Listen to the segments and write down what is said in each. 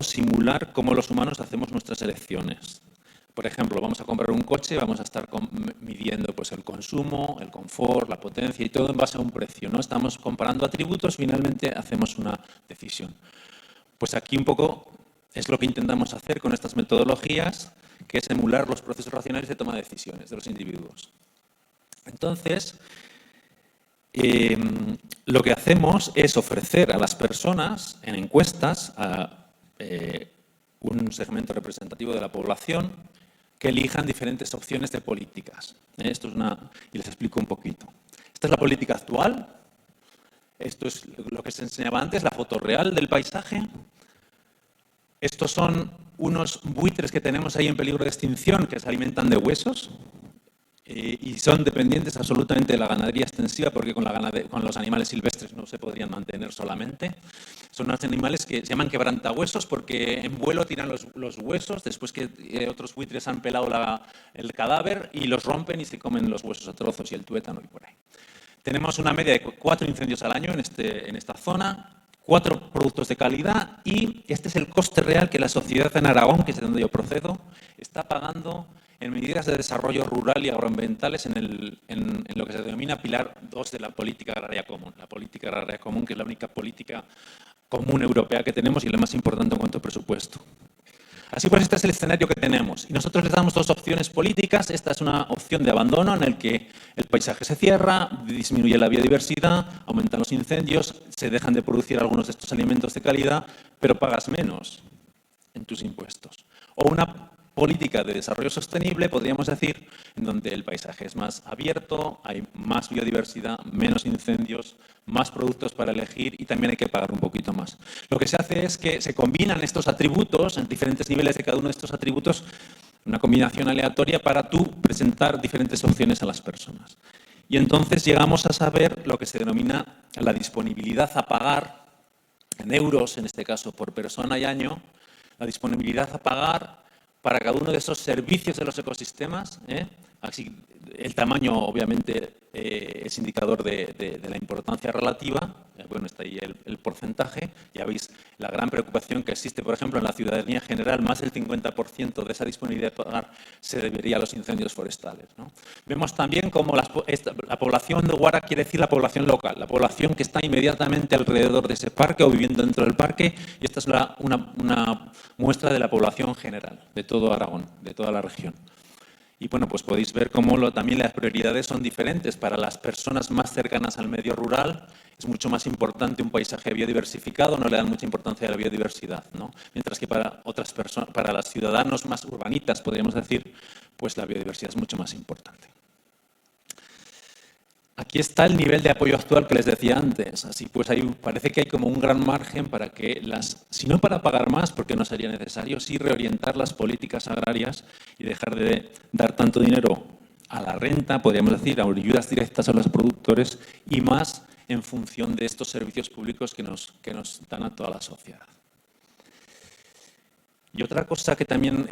poco simular cómo los humanos hacemos nuestras elecciones. Por ejemplo, vamos a comprar un coche, vamos a estar midiendo pues, el consumo, el confort, la potencia y todo en base a un precio, ¿no? Estamos comparando atributos, finalmente hacemos una decisión. Pues aquí un poco es lo que intentamos hacer con estas metodologías, que es emular los procesos racionales de toma de decisiones de los individuos. Entonces, lo que hacemos es ofrecer a las personas en encuestas a un segmento representativo de la población que elijan diferentes opciones de políticas. Esto es y les explico un poquito. Esta es la política actual. Esto es lo que se enseñaba antes, la foto real del paisaje. Estos son unos buitres que tenemos ahí en peligro de extinción que se alimentan de huesos. Y son dependientes absolutamente de la ganadería extensiva porque con los animales silvestres no se podrían mantener solamente. Son unos animales que se llaman quebrantahuesos porque en vuelo tiran los huesos después que otros buitres han pelado el cadáver y los rompen y se comen los huesos a trozos y el tuétano y por ahí. Tenemos una media de 4 incendios al año en esta zona, 4 productos de calidad y este es el coste real que la sociedad en Aragón, que es de donde yo procedo, está pagando en medidas de desarrollo rural y agroambientales en lo que se denomina Pilar 2 de la Política Agraria Común. La Política Agraria Común, que es la única política común europea que tenemos y la más importante en cuanto a presupuesto. Así pues, este es el escenario que tenemos. Y nosotros les damos 2 opciones políticas. Esta es una opción de abandono en el que el paisaje se cierra, disminuye la biodiversidad, aumentan los incendios, se dejan de producir algunos de estos alimentos de calidad, pero pagas menos en tus impuestos. O una política de desarrollo sostenible, podríamos decir, en donde el paisaje es más abierto, hay más biodiversidad, menos incendios, más productos para elegir y también hay que pagar un poquito más. Lo que se hace es que se combinan estos atributos, en diferentes niveles de cada uno de estos atributos, una combinación aleatoria para tú presentar diferentes opciones a las personas. Y entonces llegamos a saber lo que se denomina la disponibilidad a pagar, en euros, en este caso por persona y año, la disponibilidad a pagar para cada uno de esos servicios de los ecosistemas. Así, el tamaño, obviamente, es indicador de la importancia relativa. Bueno, está ahí el porcentaje. Ya veis la gran preocupación que existe, por ejemplo, en la ciudadanía general. Más del 50% de esa disponibilidad de pagar se debería a los incendios forestales, ¿no? Vemos también cómo la población de Huara quiere decir la población local, la población que está inmediatamente alrededor de ese parque o viviendo dentro del parque. Y esta es una muestra de la población general, de todo Aragón, de toda la región. Y bueno, pues podéis ver cómo también las prioridades son diferentes. Para las personas más cercanas al medio rural es mucho más importante un paisaje biodiversificado, no le dan mucha importancia a la biodiversidad, ¿no? Mientras que para otras personas, para los ciudadanos más urbanitas, podríamos decir, pues la biodiversidad es mucho más importante. Aquí está el nivel de apoyo actual que les decía antes. Así pues, parece que hay como un gran margen para que si no para pagar más, porque no sería necesario, sí reorientar las políticas agrarias y dejar de dar tanto dinero a la renta, podríamos decir, a ayudas directas a los productores y más en función de estos servicios públicos que nos dan a toda la sociedad. Y otra cosa que también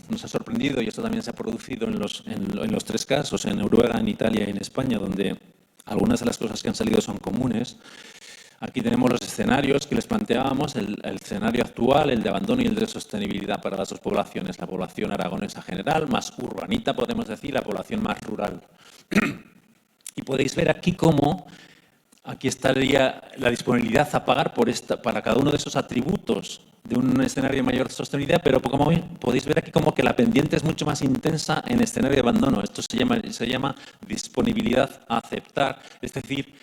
nos ha sorprendido, y esto también se ha producido en los 3 casos, en Noruega, en Italia y en España, donde algunas de las cosas que han salido son comunes. Aquí tenemos los escenarios que les planteábamos, el escenario actual, el de abandono y el de sostenibilidad para las 2 poblaciones, la población aragonesa general, más urbanita, podemos decir, la población más rural. Y podéis ver aquí cómo aquí estaría la disponibilidad a pagar para cada uno de esos atributos de un escenario de mayor sostenibilidad, pero como podéis ver aquí como que la pendiente es mucho más intensa en escenario de abandono. Esto se llama disponibilidad a aceptar. Es decir,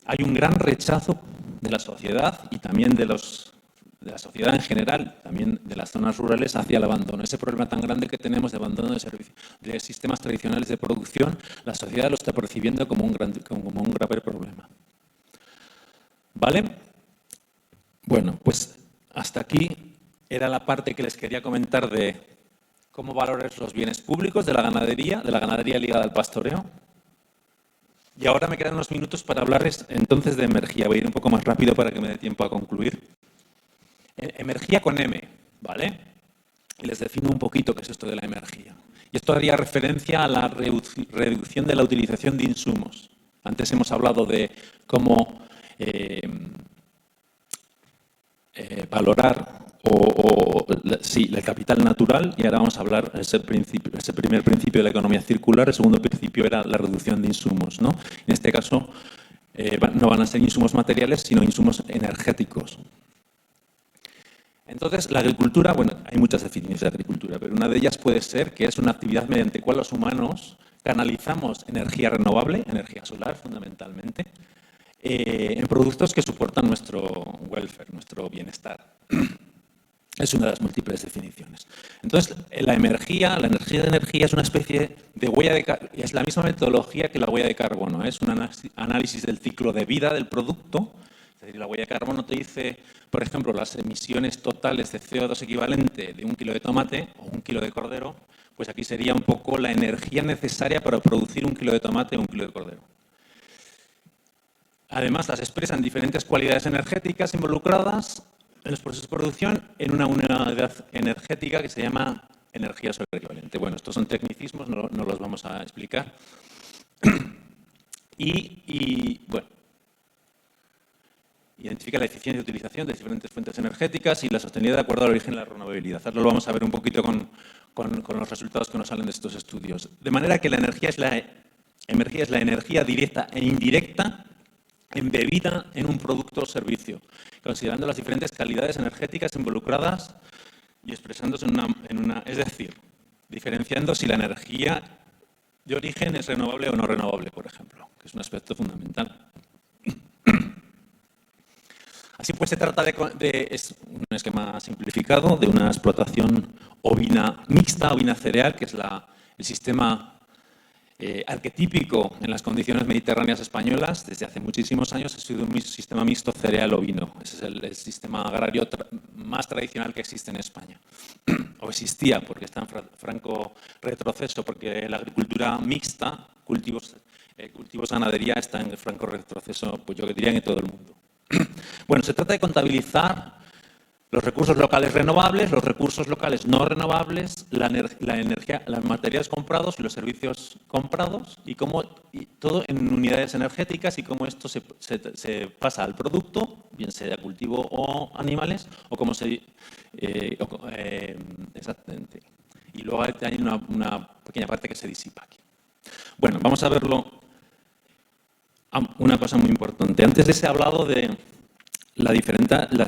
hay un gran rechazo de la sociedad y también de la sociedad en general, también de las zonas rurales, hacia el abandono. Ese problema tan grande que tenemos de abandono de sistemas tradicionales de producción, la sociedad lo está percibiendo como un grave problema. ¿Vale? Bueno, pues hasta aquí era la parte que les quería comentar de cómo valorar los bienes públicos de la ganadería ligada al pastoreo. Y ahora me quedan unos minutos para hablarles entonces de energía. Voy a ir un poco más rápido para que me dé tiempo a concluir. Energía con M, ¿vale? Y les defino un poquito qué es esto de la energía. Y esto haría referencia a la reducción de la utilización de insumos. Antes hemos hablado de cómo valorar sí, el capital natural, y ahora vamos a hablar ese primer principio de la economía circular. El segundo principio era la reducción de insumos, ¿no? En este caso, no van a ser insumos materiales, sino insumos energéticos. Entonces, la agricultura, bueno, hay muchas definiciones de agricultura, pero una de ellas puede ser que es una actividad mediante la cual los humanos canalizamos energía renovable, energía solar fundamentalmente, en productos que soportan nuestro welfare, nuestro bienestar. Es una de las múltiples definiciones. Entonces, la energía de energía es una especie de huella de carbono, es la misma metodología que la huella de carbono, es un análisis del ciclo de vida del producto. Es decir, la huella de carbono te dice, por ejemplo, las emisiones totales de CO2 equivalente de 1 kilo de tomate o 1 kilo de cordero, pues aquí sería un poco la energía necesaria para producir 1 kilo de tomate o 1 kilo de cordero. Además, las expresan diferentes cualidades energéticas involucradas en los procesos de producción en una unidad energética que se llama energía solar equivalente. Bueno, estos son tecnicismos, no los vamos a explicar. Bueno, identifica la eficiencia de utilización de diferentes fuentes energéticas y la sostenibilidad de acuerdo al origen y la renovabilidad. Ahora lo vamos a ver un poquito con los resultados que nos salen de estos estudios. De manera que la energía es la energía directa e indirecta embebida en un producto o servicio, considerando las diferentes calidades energéticas involucradas y expresándose es decir, diferenciando si la energía de origen es renovable o no renovable, por ejemplo, que es un aspecto fundamental. Así pues, se trata es un esquema simplificado de una explotación ovina mixta, ovina cereal, que es el sistema arquetípico en las condiciones mediterráneas españolas. Desde hace muchísimos años ha sido un sistema mixto cereal-ovino. Ese es el sistema agrario más tradicional que existe en España. O existía, porque está en franco retroceso, porque la agricultura mixta, cultivos, ganadería, está en el franco retroceso, pues yo diría en todo el mundo. Bueno, se trata de contabilizar los recursos locales renovables, los recursos locales no renovables, la energía, los materiales comprados y los servicios comprados, y todo en unidades energéticas, y cómo esto se pasa al producto, bien sea de cultivo o animales, o cómo exactamente. Y luego hay una pequeña parte que se disipa aquí. Bueno, vamos a verlo. Una cosa muy importante. Antes les he hablado de las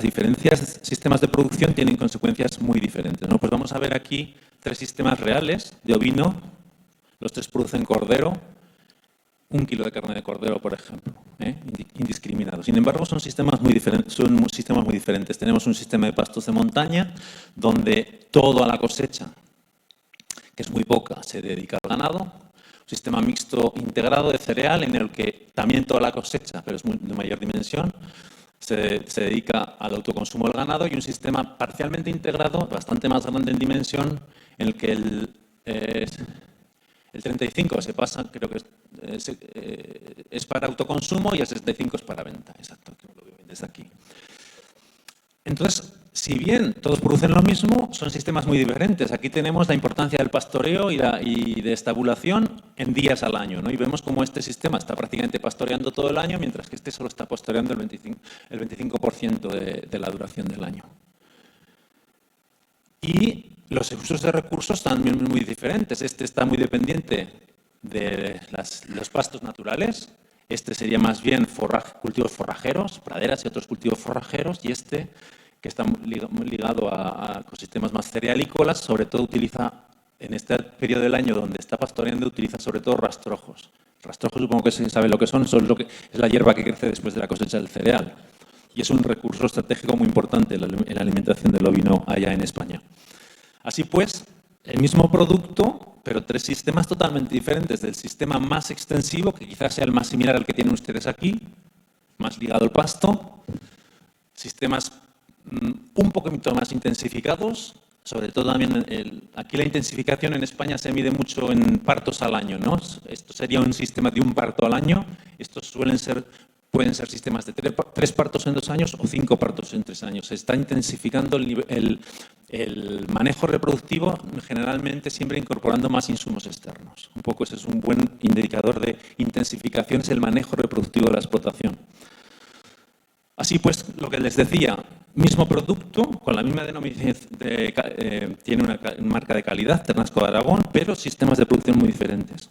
diferencias sistemas de producción tienen consecuencias muy diferentes, ¿no? Pues vamos a ver aquí 3 sistemas reales de ovino. Los 3 producen cordero, 1 kilo de carne de cordero, por ejemplo, indiscriminado. Sin embargo, son sistemas muy diferentes. Tenemos un sistema de pastos de montaña donde toda la cosecha, que es muy poca, se dedica al ganado. Sistema mixto integrado de cereal en el que también toda la cosecha, pero es de mayor dimensión, se dedica al autoconsumo del ganado, y un sistema parcialmente integrado, bastante más grande en dimensión, en el que el 35 se pasa, creo que es para autoconsumo, y el 65 es para venta. Exacto, que lo veo bien desde aquí. Entonces, si bien todos producen lo mismo, son sistemas muy diferentes. Aquí tenemos la importancia del pastoreo y de estabulación en días al año, ¿no? Y vemos cómo este sistema está prácticamente pastoreando todo el año, mientras que este solo está pastoreando el 25% de la duración del año. Y los usos de recursos también muy diferentes. Este está muy dependiente de los pastos naturales. Este sería más bien cultivos forrajeros, praderas y otros cultivos forrajeros, y este, que está ligado a ecosistemas más cerealícolas, sobre todo utiliza, en este periodo del año donde está pastoreando, utiliza sobre todo rastrojos. Rastrojos, supongo que se sabe lo que son, es la hierba que crece después de la cosecha del cereal. Y es un recurso estratégico muy importante en la alimentación del ovino allá en España. Así pues, el mismo producto, pero 3 sistemas totalmente diferentes. Del sistema más extensivo, que quizás sea el más similar al que tienen ustedes aquí, más ligado al pasto, sistemas un poquito más intensificados, sobre todo también aquí la intensificación en España se mide mucho en partos al año, ¿no? Esto sería un sistema de 1 parto al año. Estos pueden ser sistemas de 3 partos en 2 años o 5 partos en 3 años. Se está intensificando el manejo reproductivo, generalmente siempre incorporando más insumos externos. Un poco ese es un buen indicador de intensificación, es el manejo reproductivo de la explotación. Así pues, lo que les decía, mismo producto, con la misma denominación, tiene una marca de calidad, Ternasco de Aragón, pero sistemas de producción muy diferentes.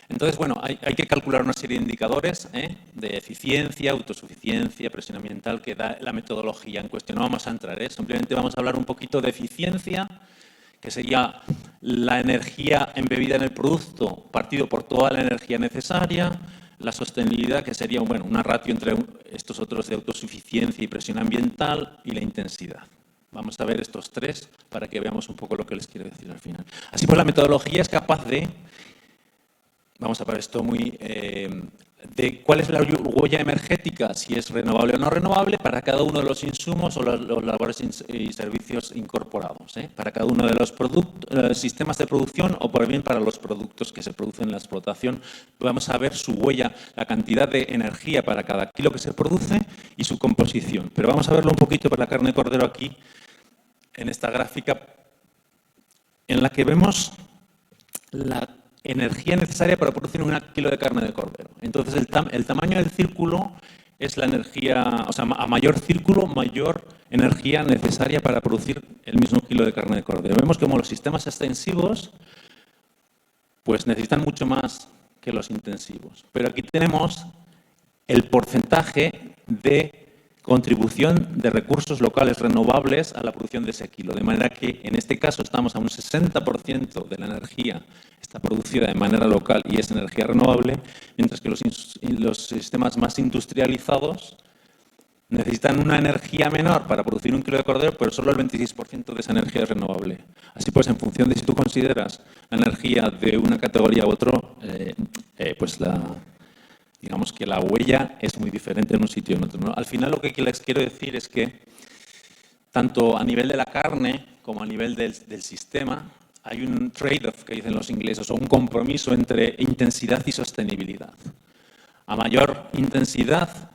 Entonces, bueno, hay que calcular una serie de indicadores de eficiencia, autosuficiencia, presión ambiental que da la metodología en cuestión. No vamos a entrar, simplemente vamos a hablar un poquito de eficiencia, que sería la energía embebida en el producto partido por toda la energía necesaria, la sostenibilidad, que sería una ratio entre estos otros de autosuficiencia y presión ambiental, y la intensidad. Vamos a ver estos tres para que veamos un poco lo que les quiero decir al final. Así pues, la metodología es capaz de, vamos a ver esto muy, de cuál es la huella energética, si es renovable o no renovable, para cada uno de los insumos o los labores y servicios incorporados, para cada uno de los sistemas de producción o por bien para los productos que se producen en la explotación. Vamos a ver su huella, la cantidad de energía para cada kilo que se produce y su composición. Pero vamos a verlo un poquito para la carne de cordero aquí, en esta gráfica, en la que vemos la energía necesaria para producir 1 kilo de carne de cordero. Entonces, el tamaño del círculo es la energía, o sea, a mayor círculo, mayor energía necesaria para producir el mismo kilo de carne de cordero. Vemos como los sistemas extensivos pues necesitan mucho más que los intensivos. Pero aquí tenemos el porcentaje de contribución de recursos locales renovables a la producción de ese kilo. De manera que, en este caso, estamos a un 60% de la energía está producida de manera local y es energía renovable, mientras que los sistemas más industrializados necesitan una energía menor para producir 1 kilo de cordero, pero solo el 26% de esa energía es renovable. Así pues, en función de si tú consideras la energía de una categoría u otro, pues digamos que la huella es muy diferente en un sitio y en otro, ¿no? Al final, lo que les quiero decir es que tanto a nivel de la carne como a nivel del sistema hay un trade-off, que dicen los ingleses, o un compromiso entre intensidad y sostenibilidad. A mayor intensidad,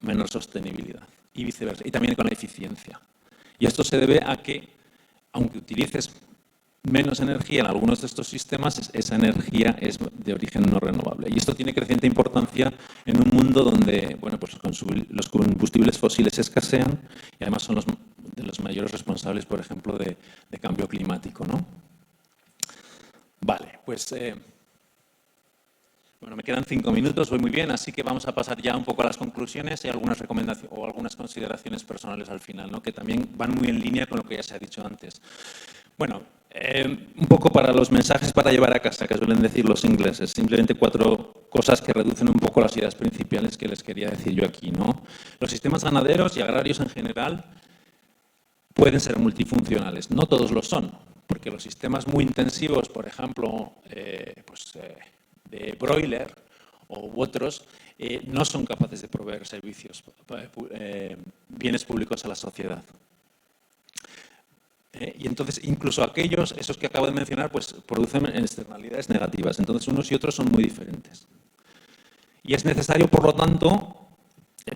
menor sostenibilidad, y viceversa, y también con la eficiencia. Y esto se debe a que, aunque utilices menos energía en algunos de estos sistemas, esa energía es de origen no renovable. Y esto tiene creciente importancia en un mundo donde pues los combustibles fósiles escasean y además son de los mayores responsables, por ejemplo, de cambio climático, ¿no? Vale, pues me quedan 5 minutos, voy muy bien, así que vamos a pasar ya un poco a las conclusiones y algunas recomendaciones o algunas consideraciones personales al final, ¿no? Que también van muy en línea con lo que ya se ha dicho antes. Bueno, un poco para los mensajes para llevar a casa, que suelen decir los ingleses. Simplemente 4 cosas que reducen un poco las ideas principales que les quería decir yo aquí, ¿no? Los sistemas ganaderos y agrarios en general pueden ser multifuncionales. No todos lo son, porque los sistemas muy intensivos, por ejemplo, de broiler u otros, no son capaces de proveer servicios, bienes públicos a la sociedad. Y entonces, incluso esos que acabo de mencionar, pues producen externalidades negativas. Entonces, unos y otros son muy diferentes. Y es necesario, por lo tanto,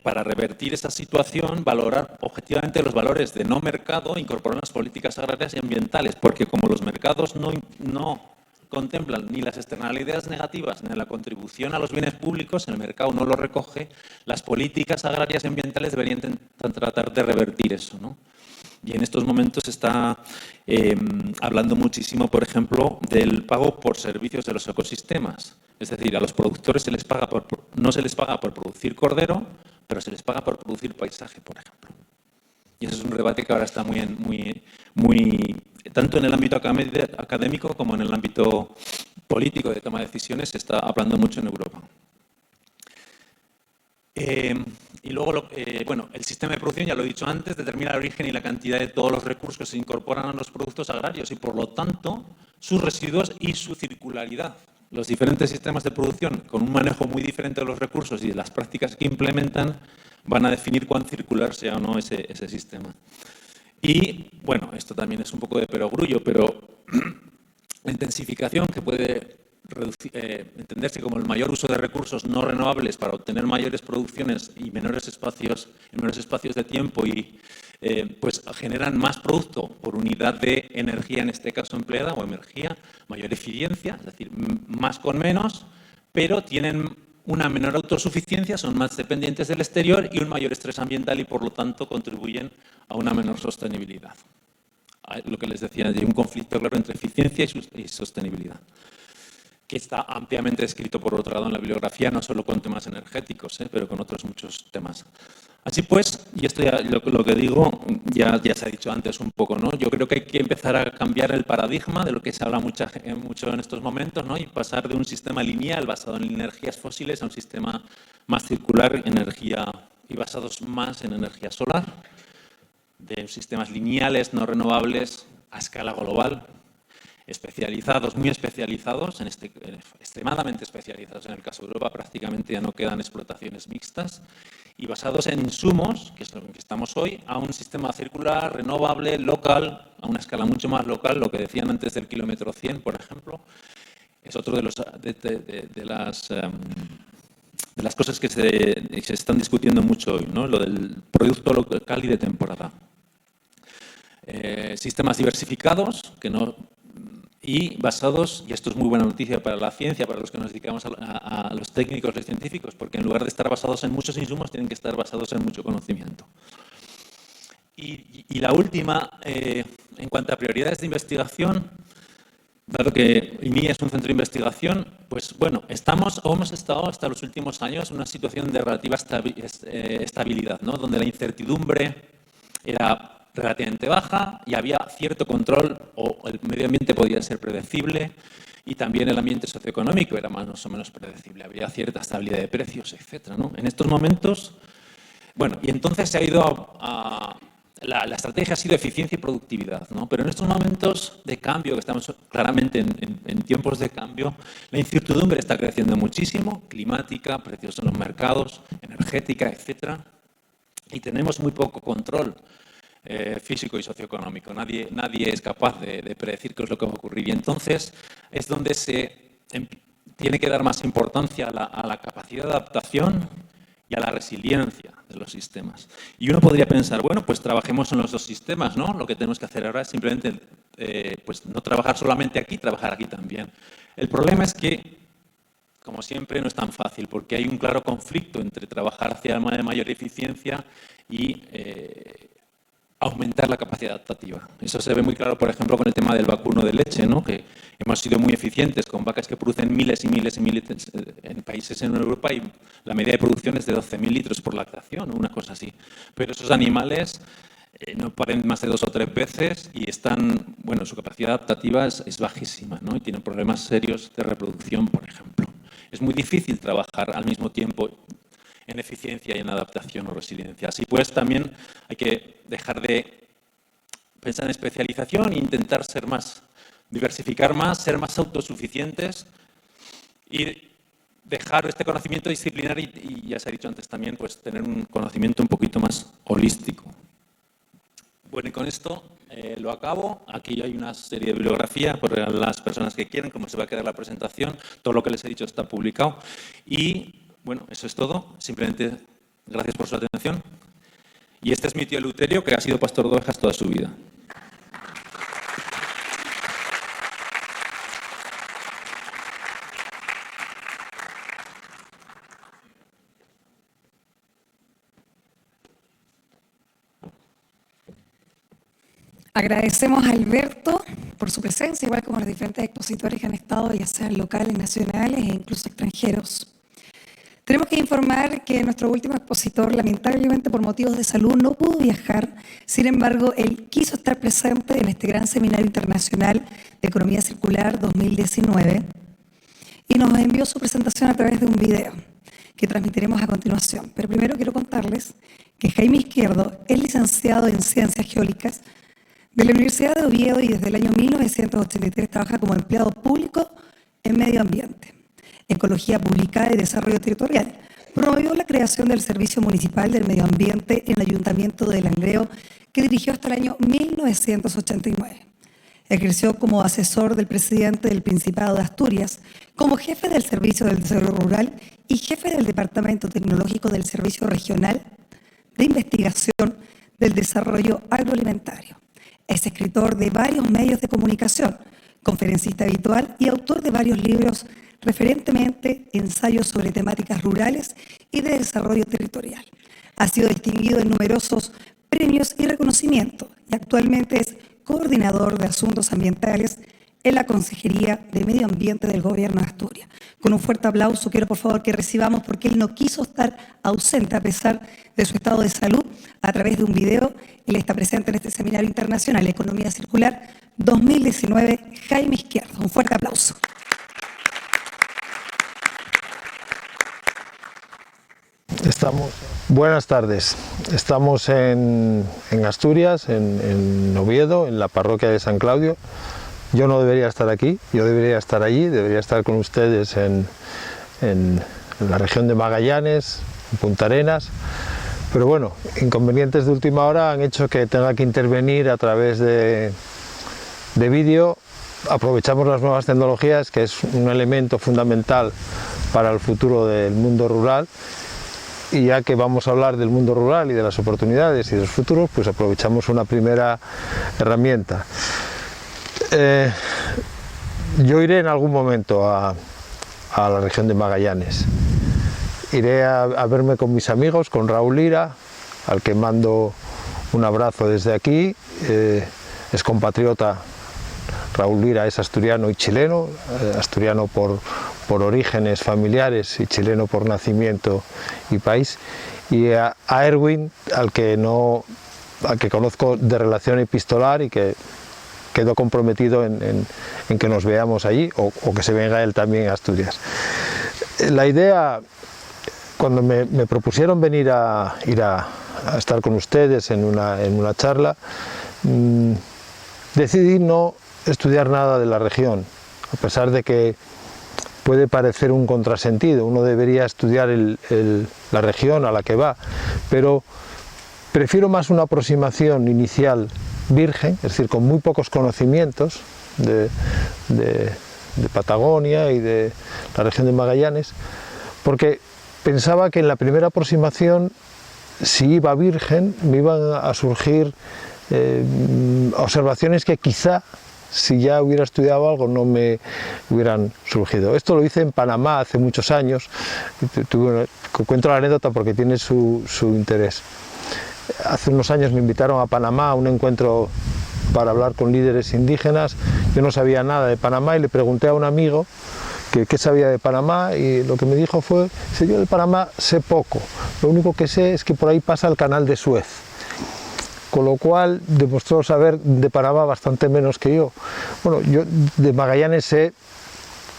para revertir esa situación, valorar objetivamente los valores de no mercado, incorporar las políticas agrarias y ambientales, porque como los mercados no contemplan ni las externalidades negativas ni la contribución a los bienes públicos, el mercado no lo recoge, las políticas agrarias y ambientales deberían tratar de revertir eso, ¿no? Y en estos momentos se está hablando muchísimo, por ejemplo, del pago por servicios de los ecosistemas. Es decir, a los productores no se les paga por producir cordero, pero se les paga por producir paisaje, por ejemplo. Y ese es un debate que ahora está muy tanto en el ámbito académico como en el ámbito político de toma de decisiones, se está hablando mucho en Europa. Y luego, el sistema de producción, ya lo he dicho antes, determina el origen y la cantidad de todos los recursos que se incorporan a los productos agrarios y, por lo tanto, sus residuos y su circularidad. Los diferentes sistemas de producción, con un manejo muy diferente de los recursos y de las prácticas que implementan, van a definir cuán circular sea o no ese sistema. Y, esto también es un poco de perogrullo, pero la intensificación, que puede entenderse como el mayor uso de recursos no renovables para obtener mayores producciones y menores espacios de tiempo y pues generan más producto por unidad de energía, en este caso empleada, o energía, mayor eficiencia, es decir, más con menos, pero tienen una menor autosuficiencia, son más dependientes del exterior y un mayor estrés ambiental y, por lo tanto, contribuyen a una menor sostenibilidad. Lo que les decía, hay un conflicto claro entre eficiencia y sostenibilidad, que está ampliamente descrito, por otro lado, en la bibliografía, no solo con temas energéticos, pero con otros muchos temas. Así pues, y esto ya lo que digo ya se ha dicho antes un poco, ¿no? Yo creo que hay que empezar a cambiar el paradigma de lo que se habla mucho en estos momentos, ¿no? Y pasar de un sistema lineal basado en energías fósiles a un sistema más circular, energía y basados más en energía solar, de sistemas lineales, no renovables, a escala global, especializados, muy especializados, extremadamente especializados. En el caso de Europa prácticamente ya no quedan explotaciones mixtas, y basados en insumos, que es lo que estamos hoy, a un sistema circular, renovable, local, a una escala mucho más local, lo que decían antes del kilómetro 100, por ejemplo. Es otro de las cosas que se están discutiendo mucho hoy, ¿no? Lo del producto local y de temporada. Sistemas diversificados y basados, y esto es muy buena noticia para la ciencia, para los que nos dedicamos a los técnicos, los científicos, porque en lugar de estar basados en muchos insumos, tienen que estar basados en mucho conocimiento. Y la última, en cuanto a prioridades de investigación, dado que IMIA es un centro de investigación, pues bueno, hemos estado hasta los últimos años en una situación de relativa estabilidad, ¿no? Donde la incertidumbre era relativamente baja y había cierto control, o el medio ambiente podía ser predecible, y también el ambiente socioeconómico era más o menos predecible. Había cierta estabilidad de precios, etc., ¿no? En estos momentos, bueno, y entonces se ha ido la estrategia ha sido eficiencia y productividad, ¿no? Pero en estos momentos de cambio, que estamos claramente en tiempos de cambio, la incertidumbre está creciendo muchísimo, climática, precios en los mercados, energética, etc., y tenemos muy poco control físico y socioeconómico. Nadie es capaz de predecir qué es lo que va a ocurrir. Y entonces es donde se tiene que dar más importancia a la capacidad de adaptación y a la resiliencia de los sistemas. Y uno podría pensar, bueno, pues trabajemos en los dos sistemas, ¿no? Lo que tenemos que hacer ahora es simplemente pues no trabajar solamente aquí, trabajar aquí también. El problema es que, como siempre, no es tan fácil, porque hay un claro conflicto entre trabajar hacia mayor eficiencia y aumentar la capacidad adaptativa. Eso se ve muy claro, por ejemplo, con el tema del vacuno de leche, ¿no? Que hemos sido muy eficientes con vacas que producen miles y miles y miles en países en Europa, y la media de producción es de 12.000 litros por lactación, una cosa así. Pero esos animales no paren más de 2 o 3 veces y su capacidad adaptativa es bajísima, ¿no? Y tienen problemas serios de reproducción, por ejemplo. Es muy difícil trabajar al mismo tiempo en eficiencia y en adaptación o resiliencia. Así pues, también hay que dejar de pensar en especialización e intentar diversificar más, ser más autosuficientes y dejar este conocimiento disciplinar y ya se ha dicho antes también, pues tener un conocimiento un poquito más holístico. Bueno, y con esto lo acabo. Aquí hay una serie de bibliografía por las personas que quieran, cómo se va a quedar la presentación. Todo lo que les he dicho está publicado. Y bueno, eso es todo. Simplemente gracias por su atención. Y este es mi tío Eleuterio, que ha sido pastor de ovejas toda su vida. Agradecemos a Alberto por su presencia, igual como a los diferentes expositores que han estado, ya sean locales, nacionales e incluso extranjeros. Tenemos que informar que nuestro último expositor, lamentablemente por motivos de salud, no pudo viajar. Sin embargo, él quiso estar presente en este gran seminario internacional de Economía Circular 2019 y nos envió su presentación a través de un video que transmitiremos a continuación. Pero primero quiero contarles que Jaime Izquierdo es licenciado en Ciencias Geológicas de la Universidad de Oviedo y desde el año 1983 trabaja como empleado público en medio ambiente, ecología publicada y desarrollo territorial. Promovió la creación del Servicio Municipal del Medio Ambiente en el Ayuntamiento de Langreo, que dirigió hasta el año 1989. Ejerció como asesor del presidente del Principado de Asturias, como jefe del Servicio del Desarrollo Rural y jefe del Departamento Tecnológico del Servicio Regional de Investigación del Desarrollo Agroalimentario. Es escritor de varios medios de comunicación, conferencista habitual y autor de varios libros referentemente ensayos sobre temáticas rurales y de desarrollo territorial. Ha sido distinguido en numerosos premios y reconocimientos y actualmente es coordinador de asuntos ambientales en la Consejería de Medio Ambiente del Gobierno de Asturias. Con un fuerte aplauso quiero por favor que recibamos, porque él no quiso estar ausente a pesar de su estado de salud, a través de un video. Él está presente en este seminario internacional Economía Circular 2019, Jaime Izquierdo. Un fuerte aplauso. Buenas tardes. Estamos en Asturias, en Oviedo, en la parroquia de San Claudio. Yo no debería estar aquí, yo debería estar allí, debería estar con ustedes en la región de Magallanes, en Punta Arenas, pero bueno, inconvenientes de última hora han hecho que tenga que intervenir a través de vídeo. Aprovechamos las nuevas tecnologías, que es un elemento fundamental para el futuro del mundo rural, y ya que vamos a hablar del mundo rural y de las oportunidades y de los futuros, pues aprovechamos una primera herramienta. Yo iré en algún momento a la región de Magallanes. Iré a verme con mis amigos, con Raúl Lira, al que mando un abrazo desde aquí. Es compatriota. Raúl Lira es asturiano y chileno, asturiano por orígenes familiares y chileno por nacimiento y país. Y a Erwin, al que conozco de relación epistolar y que quedó comprometido en que nos veamos allí, o que se venga él también a Asturias. La idea, cuando me propusieron venir a estar con ustedes en una charla, decidí no estudiar nada de la región, a pesar de que puede parecer un contrasentido. Uno debería estudiar la región a la que va, pero prefiero más una aproximación inicial virgen, es decir, con muy pocos conocimientos de Patagonia y de la región de Magallanes, porque pensaba que en la primera aproximación, si iba virgen, me iban a surgir observaciones que quizá, si ya hubiera estudiado algo, no me hubieran surgido. Esto lo hice en Panamá hace muchos años. Cuento la anécdota porque tiene su interés. Hace unos años me invitaron a Panamá a un encuentro para hablar con líderes indígenas. Yo no sabía nada de Panamá y le pregunté a un amigo qué sabía de Panamá, y lo que me dijo fue: yo de Panamá sé poco, lo único que sé es que por ahí pasa el canal de Suez. Con lo cual demostró saber de Panamá bastante menos que yo. Bueno, yo de Magallanes sé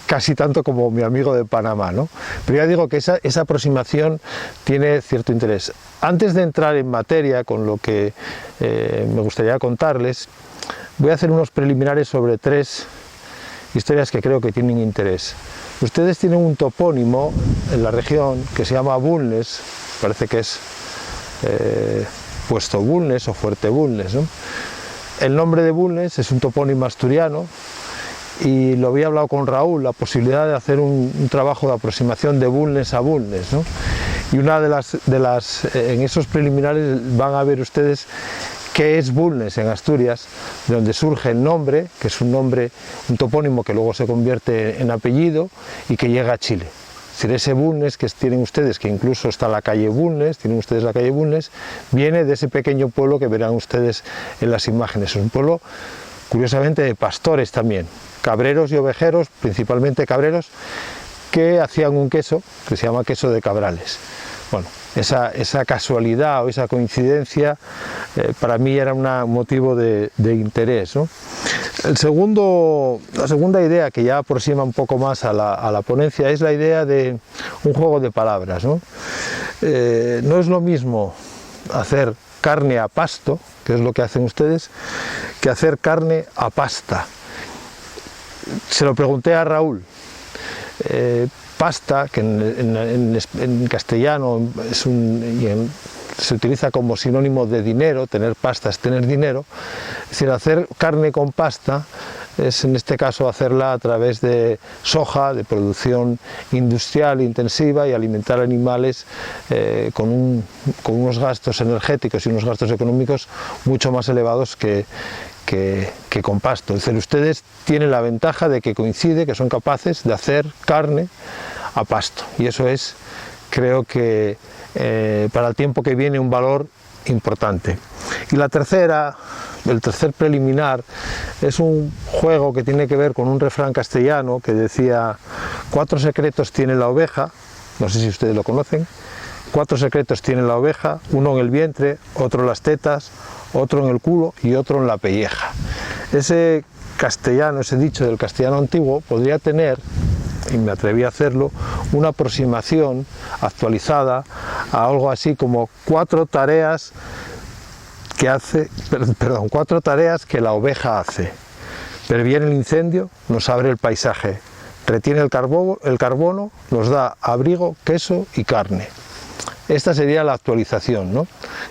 casi tanto como mi amigo de Panamá, ¿no? Pero ya digo que esa aproximación tiene cierto interés. Antes de entrar en materia con lo que me gustaría contarles, voy a hacer unos preliminares sobre 3 historias que creo que tienen interés. Ustedes tienen un topónimo en la región que se llama Bulnes, parece que es Puesto Bulnes o Fuerte Bulnes, ¿no? El nombre de Bulnes es un topónimo asturiano, y lo había hablado con Raúl, la posibilidad de hacer un trabajo de aproximación de Bulnes a Bulnes, ¿no? Y una de las en esos preliminares van a ver ustedes qué es Bulnes en Asturias, de donde surge el nombre, que es un topónimo que luego se convierte en apellido y que llega a Chile. Es decir, ese Bulnes que tienen ustedes, que incluso está la calle Bulnes, tienen ustedes la calle Bulnes, viene de ese pequeño pueblo que verán ustedes en las imágenes. Es un pueblo, curiosamente, de pastores también, cabreros y ovejeros, principalmente cabreros, que hacían un queso que se llama queso de Cabrales. Bueno, esa casualidad o esa coincidencia para mí era un motivo de interés, ¿no? La segunda idea, que ya aproxima un poco más a la ponencia, es la idea de un juego de palabras, ¿no? No es lo mismo hacer carne a pasto, que es lo que hacen ustedes, que hacer carne a pasta. Se lo pregunté a Raúl. Pasta, que en castellano se utiliza como sinónimo de dinero, tener pasta es tener dinero. Es decir, hacer carne con pasta es, en este caso, hacerla a través de soja, de producción industrial intensiva, y alimentar animales con unos gastos energéticos y unos gastos económicos mucho más elevados que que con pasto. Es decir, ustedes tienen la ventaja de que coincide que son capaces de hacer carne a pasto, y eso es, creo que para el tiempo que viene, un valor importante. Y el tercer preliminar es un juego que tiene que ver con un refrán castellano que decía: 4 secretos tiene la oveja, no sé si ustedes lo conocen. 4 secretos tiene la oveja, uno en el vientre, otro en las tetas, otro en el culo y otro en la pelleja. Ese castellano, ese dicho del castellano antiguo, podría tener, y me atreví a hacerlo, una aproximación actualizada a algo así como 4 tareas que la oveja hace. Previene el incendio, nos abre el paisaje, retiene el carbono, nos da abrigo, queso y carne. Esta sería la actualización, ¿no?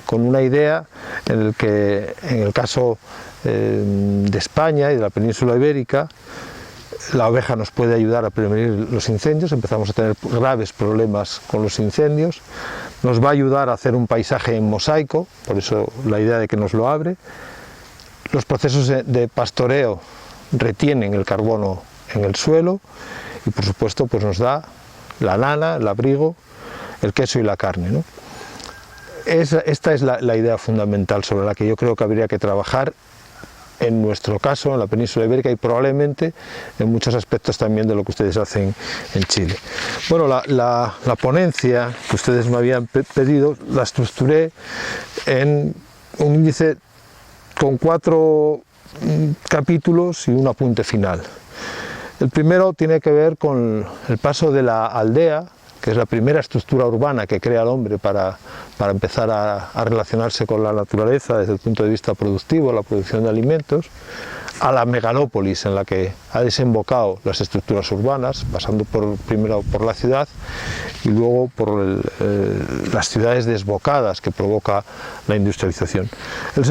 Con una idea en el que, en el caso de España y de la península ibérica, la oveja nos puede ayudar a prevenir los incendios. Empezamos a tener graves problemas con los incendios, nos va a ayudar a hacer un paisaje en mosaico, por eso la idea de que nos lo abre. Los procesos de pastoreo retienen el carbono en el suelo y, por supuesto, pues nos da la lana, el abrigo, el queso y la carne, ¿no? Esta es la idea fundamental sobre la que yo creo que habría que trabajar en nuestro caso, en la península ibérica, y probablemente en muchos aspectos también de lo que ustedes hacen en Chile. Bueno, la ponencia que ustedes me habían pedido la estructuré en un índice con 4 capítulos y un apunte final. El primero tiene que ver con el paso de la aldea, que es la primera estructura urbana que crea el hombre para empezar a relacionarse con la naturaleza desde el punto de vista productivo, la producción de alimentos, a la megalópolis en la que ha desembocado las estructuras urbanas, pasando primero por la ciudad y luego por las ciudades desbocadas que provoca la industrialización. La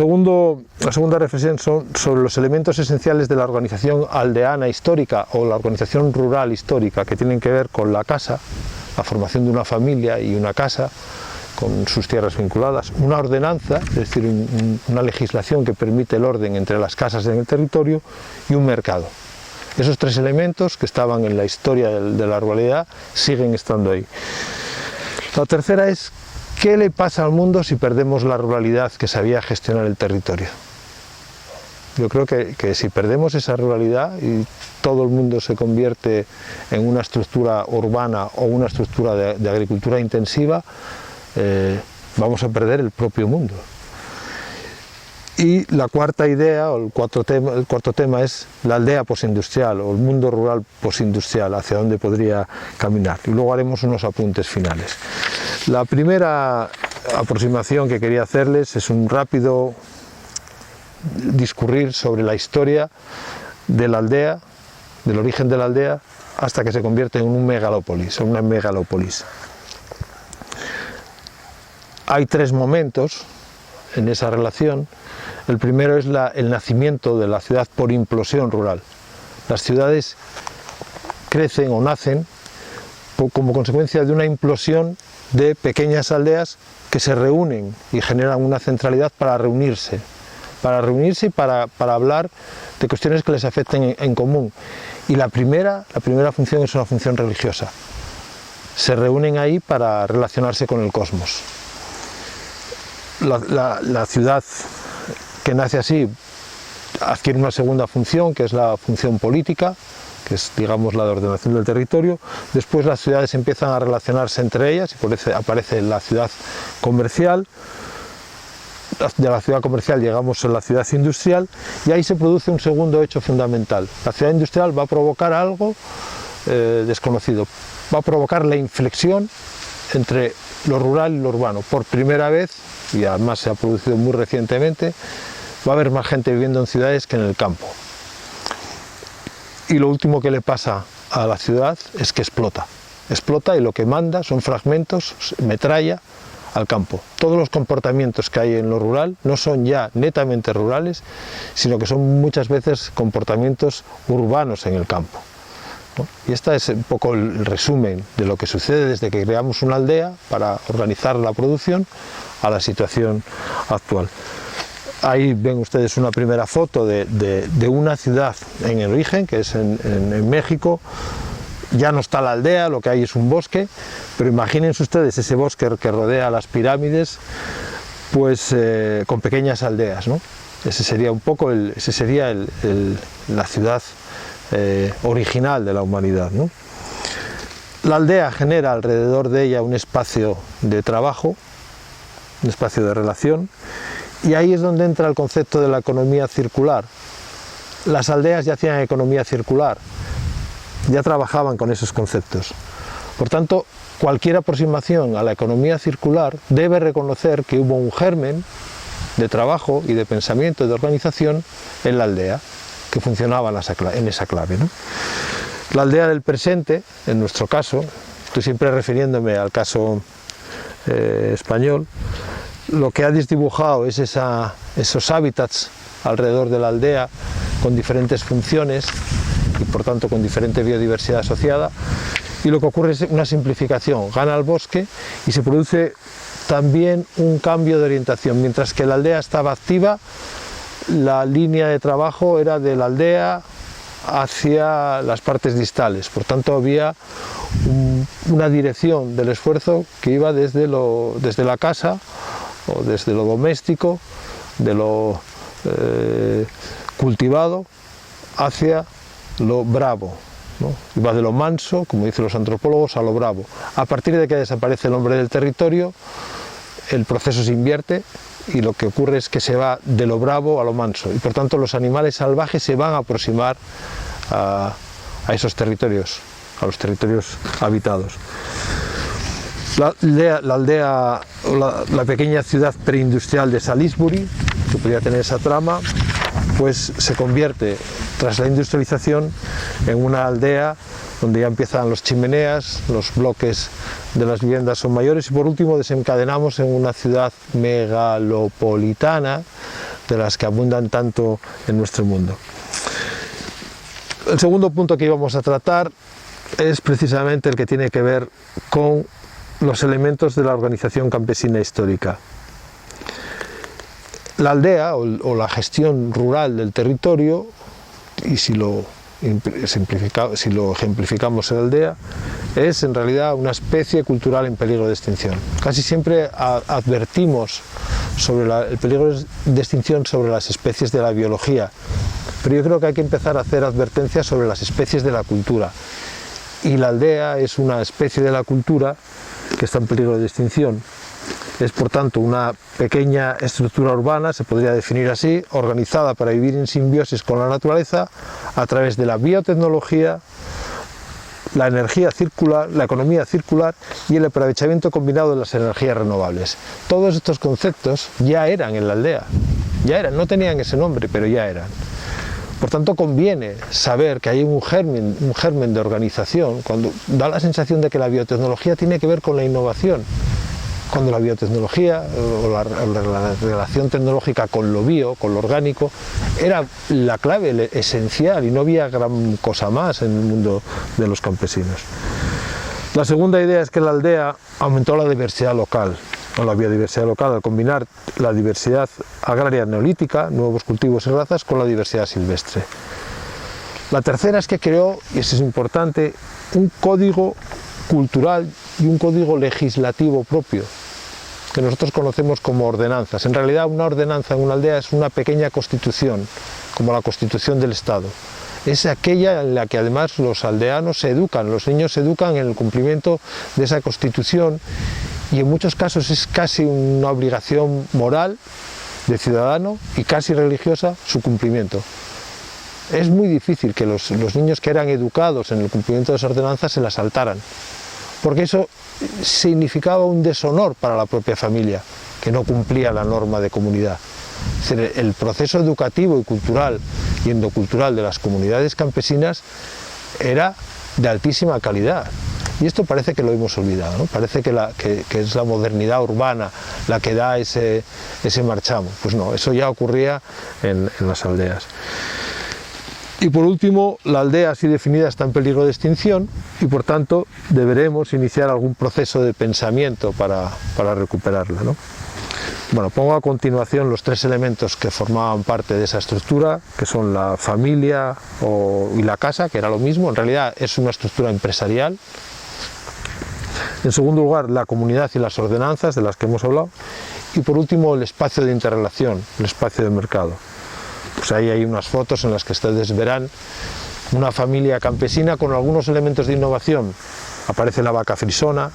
segunda reflexión son sobre los elementos esenciales de la organización aldeana histórica o la organización rural histórica, que tienen que ver con la casa, la formación de una familia y una casa con sus tierras vinculadas, una ordenanza, es decir, una legislación que permite el orden entre las casas en el territorio, y un mercado. Esos 3 elementos que estaban en la historia de la ruralidad siguen estando ahí. La tercera es: ¿qué le pasa al mundo si perdemos la ruralidad que sabía gestionar el territorio? Yo creo que si perdemos esa ruralidad y todo el mundo se convierte en una estructura urbana o una estructura de agricultura intensiva, vamos a perder el propio mundo. Y la cuarta idea, o el cuarto tema es la aldea postindustrial o el mundo rural postindustrial, hacia dónde podría caminar. Y luego haremos unos apuntes finales. La primera aproximación que quería hacerles es un rápido discurrir sobre la historia de la aldea, del origen de la aldea, hasta que se convierte en una megalópolis. Hay 3 momentos en esa relación. El primero es el nacimiento de la ciudad por implosión rural. Las ciudades crecen o nacen como consecuencia de una implosión de pequeñas aldeas que se reúnen y generan una centralidad para reunirse y para hablar de cuestiones que les afecten en común. Y la primera función es una función religiosa. Se reúnen ahí para relacionarse con el cosmos. La ciudad que nace así adquiere una segunda función, que es la función política, que es, digamos, la de ordenación del territorio. Después las ciudades empiezan a relacionarse entre ellas y por eso aparece la ciudad comercial. De la ciudad comercial llegamos a la ciudad industrial y ahí se produce un segundo hecho fundamental. La ciudad industrial va a provocar algo desconocido, va a provocar la inflexión entre lo rural y lo urbano. Por primera vez, y además se ha producido muy recientemente, va a haber más gente viviendo en ciudades que en el campo. Y lo último que le pasa a la ciudad es que explota y lo que manda son fragmentos, metralla al campo. Todos los comportamientos que hay en lo rural no son ya netamente rurales, sino que son muchas veces comportamientos urbanos en el campo, ¿no? Y este es un poco el resumen de lo que sucede desde que creamos una aldea para organizar la producción a la situación actual. Ahí ven ustedes una primera foto de una ciudad en origen, que es en México. Ya no está la aldea, lo que hay es un bosque, pero imagínense ustedes ese bosque que rodea las pirámides, pues con pequeñas aldeas, ¿no? Ese sería un poco la ciudad original de la humanidad, ¿no? La aldea genera alrededor de ella un espacio de trabajo, un espacio de relación, y ahí es donde entra el concepto de la economía circular. Las aldeas ya hacían economía circular, ya trabajaban con esos conceptos. Por tanto, cualquier aproximación a la economía circular debe reconocer que hubo un germen de trabajo y de pensamiento y de organización en la aldea, que funcionaba en esa clave, ¿no? La aldea del presente, en nuestro caso, estoy siempre refiriéndome al caso español, lo que ha desdibujado es esos hábitats alrededor de la aldea con diferentes funciones y por tanto con diferente biodiversidad asociada, y lo que ocurre es una simplificación, gana el bosque y se produce también un cambio de orientación. Mientras que la aldea estaba activa, la línea de trabajo era de la aldea hacia las partes distales, por tanto había una dirección del esfuerzo que iba desde la casa o desde lo doméstico, de lo cultivado, hacia lo bravo, ¿no? Iba de lo manso, como dicen los antropólogos, a lo bravo. A partir de que desaparece el hombre del territorio, el proceso se invierte y lo que ocurre es que se va de lo bravo a lo manso, y por tanto los animales salvajes se van a aproximar a esos territorios, a los territorios habitados. La pequeña ciudad preindustrial de Salisbury, que podía tener esa trama, pues se convierte, tras la industrialización, en una aldea donde ya empiezan las chimeneas, los bloques de las viviendas son mayores, y por último desencadenamos en una ciudad megalopolitana, de las que abundan tanto en nuestro mundo. El segundo punto que íbamos a tratar es precisamente el que tiene que ver con los elementos de la organización campesina histórica. La aldea o la gestión rural del territorio, y si lo ejemplificamos en la aldea, es en realidad una especie cultural en peligro de extinción. Casi siempre advertimos sobre el peligro de extinción sobre las especies de la biología, pero yo creo que hay que empezar a hacer advertencias sobre las especies de la cultura, y la aldea es una especie de la cultura que está en peligro de extinción. Es por tanto una pequeña estructura urbana, se podría definir así, organizada para vivir en simbiosis con la naturaleza a través de la biotecnología, la energía circular, la economía circular y el aprovechamiento combinado de las energías renovables. Todos estos conceptos ya eran en la aldea, no tenían ese nombre, pero ya eran. Por tanto, conviene saber que hay un germen de organización, cuando da la sensación de que la biotecnología tiene que ver con la innovación, cuando la biotecnología o la relación tecnológica con lo bio, con lo orgánico, era la clave esencial y no había gran cosa más en el mundo de los campesinos. La segunda idea es que la aldea aumentó la diversidad local, o la biodiversidad local, al combinar la diversidad agraria neolítica, nuevos cultivos y razas, con la diversidad silvestre. La tercera es que creó, y eso es importante, un código cultural y un código legislativo propio, que nosotros conocemos como ordenanzas. En realidad, una ordenanza en una aldea es una pequeña constitución, como la constitución del Estado. Es aquella en la que además los aldeanos se educan, los niños se educan en el cumplimiento de esa constitución, y en muchos casos es casi una obligación moral de ciudadano y casi religiosa su cumplimiento. Es muy difícil que los niños que eran educados en el cumplimiento de esas ordenanzas se las saltaran, porque eso significaba un deshonor para la propia familia, que no cumplía la norma de comunidad. Es decir, el proceso educativo y cultural y endocultural de las comunidades campesinas era de altísima calidad. Y esto parece que lo hemos olvidado, ¿no? Parece que es la modernidad urbana la que da ese marchamo. Pues no, eso ya ocurría en las aldeas. Y por último, la aldea así definida está en peligro de extinción y por tanto deberemos iniciar algún proceso de pensamiento para recuperarla, ¿no? Bueno, pongo a continuación los 3 elementos que formaban parte de esa estructura, que son la familia y la casa, que era lo mismo. En realidad es una estructura empresarial. En segundo lugar, la comunidad y las ordenanzas, de las que hemos hablado. Y por último, el espacio de interrelación, el espacio de mercado. Pues ahí hay unas fotos en las que ustedes verán una familia campesina con algunos elementos de innovación. Aparece la vaca frisona.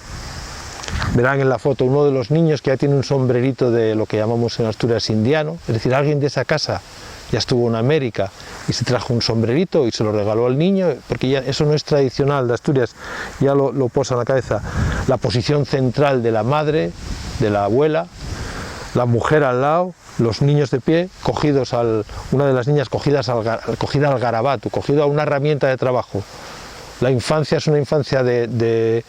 Verán en la foto uno de los niños que ya tiene un sombrerito de lo que llamamos en Asturias indiano, es decir, alguien de esa casa ya estuvo en América y se trajo un sombrerito y se lo regaló al niño, porque ya eso no es tradicional de Asturias, ya lo posa en la cabeza. La posición central de la madre, de la abuela, la mujer al lado, los niños de pie, una de las niñas cogida al garabato, cogida a una herramienta de trabajo. La infancia es una infancia de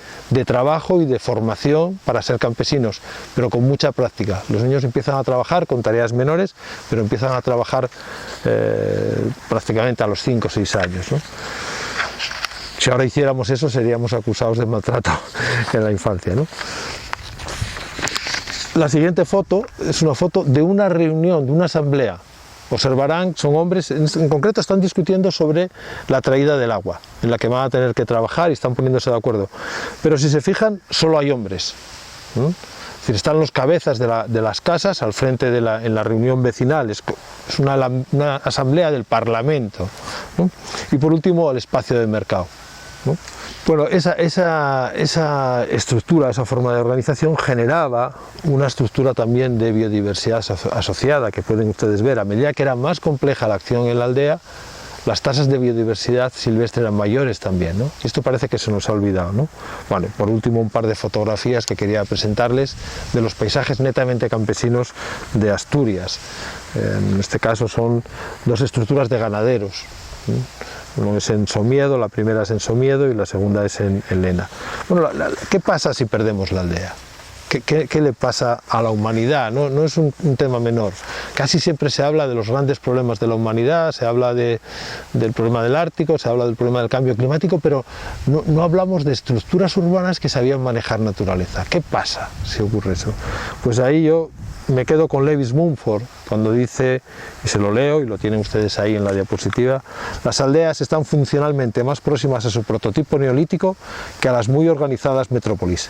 trabajo y de formación para ser campesinos, pero con mucha práctica. Los niños empiezan a trabajar con tareas menores, pero empiezan a trabajar prácticamente a los 5 o 6 años, ¿no? Si ahora hiciéramos eso, seríamos acusados de maltrato en la infancia, ¿no? La siguiente foto es una foto de una reunión, de una asamblea. Observarán, son hombres, en concreto están discutiendo sobre la traída del agua, en la que van a tener que trabajar y están poniéndose de acuerdo. Pero si se fijan, solo hay hombres. Es decir, están los cabezas de las casas al frente en la reunión vecinal, es una asamblea del Parlamento, ¿no? Y por último, el espacio de mercado, ¿no? Bueno, esa estructura, esa forma de organización generaba una estructura también de biodiversidad asociada, que pueden ustedes ver. A medida que era más compleja la acción en la aldea, las tasas de biodiversidad silvestre eran mayores también, ¿no? Y esto parece que se nos ha olvidado, ¿no? Bueno, por último, un par de fotografías que quería presentarles de los paisajes netamente campesinos de Asturias. En este caso son 2 estructuras de ganaderos, ¿sí? Uno es en Somiedo, la primera es en Somiedo y la segunda es en Lena. Bueno, ¿qué pasa si perdemos la aldea? ¿Qué le pasa a la humanidad? No es un tema menor. Casi siempre se habla de los grandes problemas de la humanidad, se habla del problema del Ártico, se habla del problema del cambio climático, pero no hablamos de estructuras urbanas que sabían manejar naturaleza. ¿Qué pasa si ocurre eso? Pues ahí yo me quedo con Lewis Mumford cuando dice, y se lo leo y lo tienen ustedes ahí en la diapositiva: las aldeas están funcionalmente más próximas a su prototipo neolítico que a las muy organizadas metrópolis,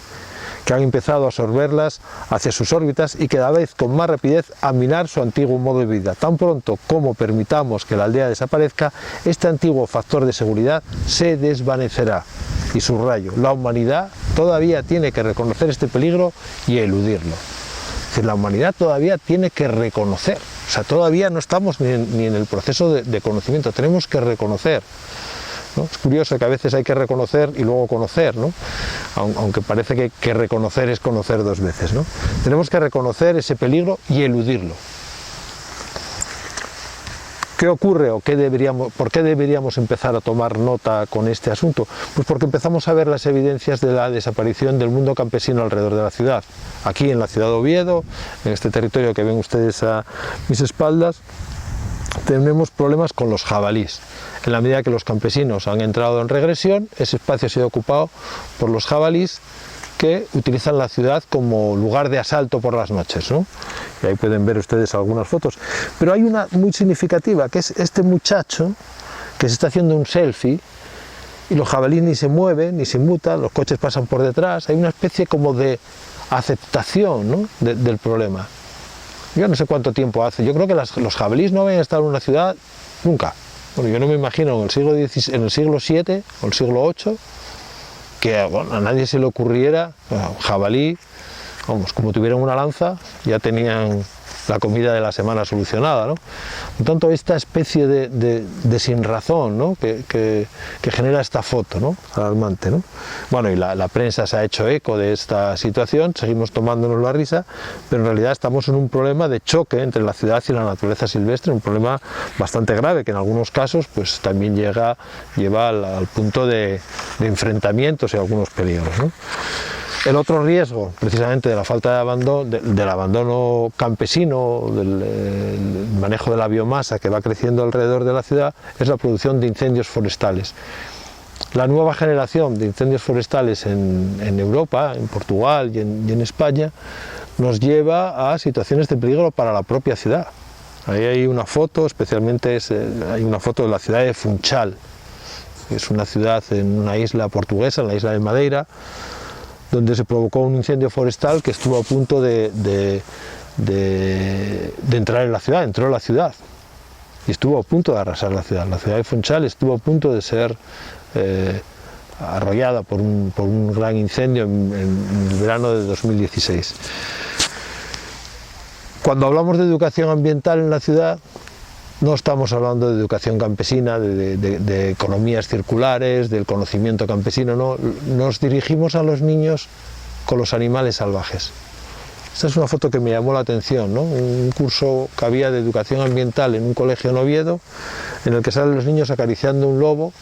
que han empezado a absorberlas hacia sus órbitas y cada vez con más rapidez a minar su antiguo modo de vida. Tan pronto como permitamos que la aldea desaparezca, este antiguo factor de seguridad se desvanecerá. Y subrayo, la humanidad todavía tiene que reconocer este peligro y eludirlo. Es decir, la humanidad todavía tiene que reconocer, o sea, todavía no estamos ni en el proceso de conocimiento, tenemos que reconocer, ¿no? Es curioso que a veces hay que reconocer y luego conocer, ¿no? Aunque parece que reconocer es conocer 2 veces, ¿no? Tenemos que reconocer ese peligro y eludirlo. ¿Qué ocurre o por qué deberíamos empezar a tomar nota con este asunto? Pues porque empezamos a ver las evidencias de la desaparición del mundo campesino alrededor de la ciudad. Aquí en la ciudad de Oviedo, en este territorio que ven ustedes a mis espaldas, tenemos problemas con los jabalíes. En la medida que los campesinos han entrado en regresión, ese espacio ha sido ocupado por los jabalíes, que utilizan la ciudad como lugar de asalto por las noches, ¿no? Y ahí pueden ver ustedes algunas fotos. Pero hay una muy significativa, que es este muchacho que se está haciendo un selfie y los jabalíes ni se mueven, ni se mutan, los coches pasan por detrás. Hay una especie como de aceptación, ¿no? del problema. Yo no sé cuánto tiempo hace. Yo creo que los jabalíes no habían estado en una ciudad nunca. Bueno, yo no me imagino en el siglo VII o el siglo VIII que a nadie se le ocurriera, jabalí, vamos, como tuvieran una lanza, ya tenían la comida de la semana solucionada, ¿no? Por tanto, esta especie de sinrazón, ¿no? que genera esta foto, ¿no? Alarmante, ¿no? Bueno, y la prensa se ha hecho eco de esta situación, seguimos tomándonos la risa, pero en realidad estamos en un problema de choque entre la ciudad y la naturaleza silvestre, un problema bastante grave, que en algunos casos pues, también lleva al punto de enfrentamientos y algunos peligros, ¿no? El otro riesgo, precisamente, de la falta de abandono, del abandono campesino, del manejo de la biomasa que va creciendo alrededor de la ciudad, es la producción de incendios forestales. La nueva generación de incendios forestales en Europa, en Portugal y en España, nos lleva a situaciones de peligro para la propia ciudad. Ahí hay una foto, especialmente hay una foto de la ciudad de Funchal. Es una ciudad en una isla portuguesa, en la isla de Madeira, donde se provocó un incendio forestal que estuvo a punto de entrar en la ciudad, entró en la ciudad y estuvo a punto de arrasar la ciudad. La ciudad de Funchal estuvo a punto de ser arrollada por un gran incendio en el verano de 2016. Cuando hablamos de educación ambiental en la ciudad, no estamos hablando de educación campesina, de economías circulares, del conocimiento campesino, no, nos dirigimos a los niños con los animales salvajes. Esta es una foto que me llamó la atención, ¿no? Un curso que había de educación ambiental en un colegio en Oviedo, en el que salen los niños acariciando un lobo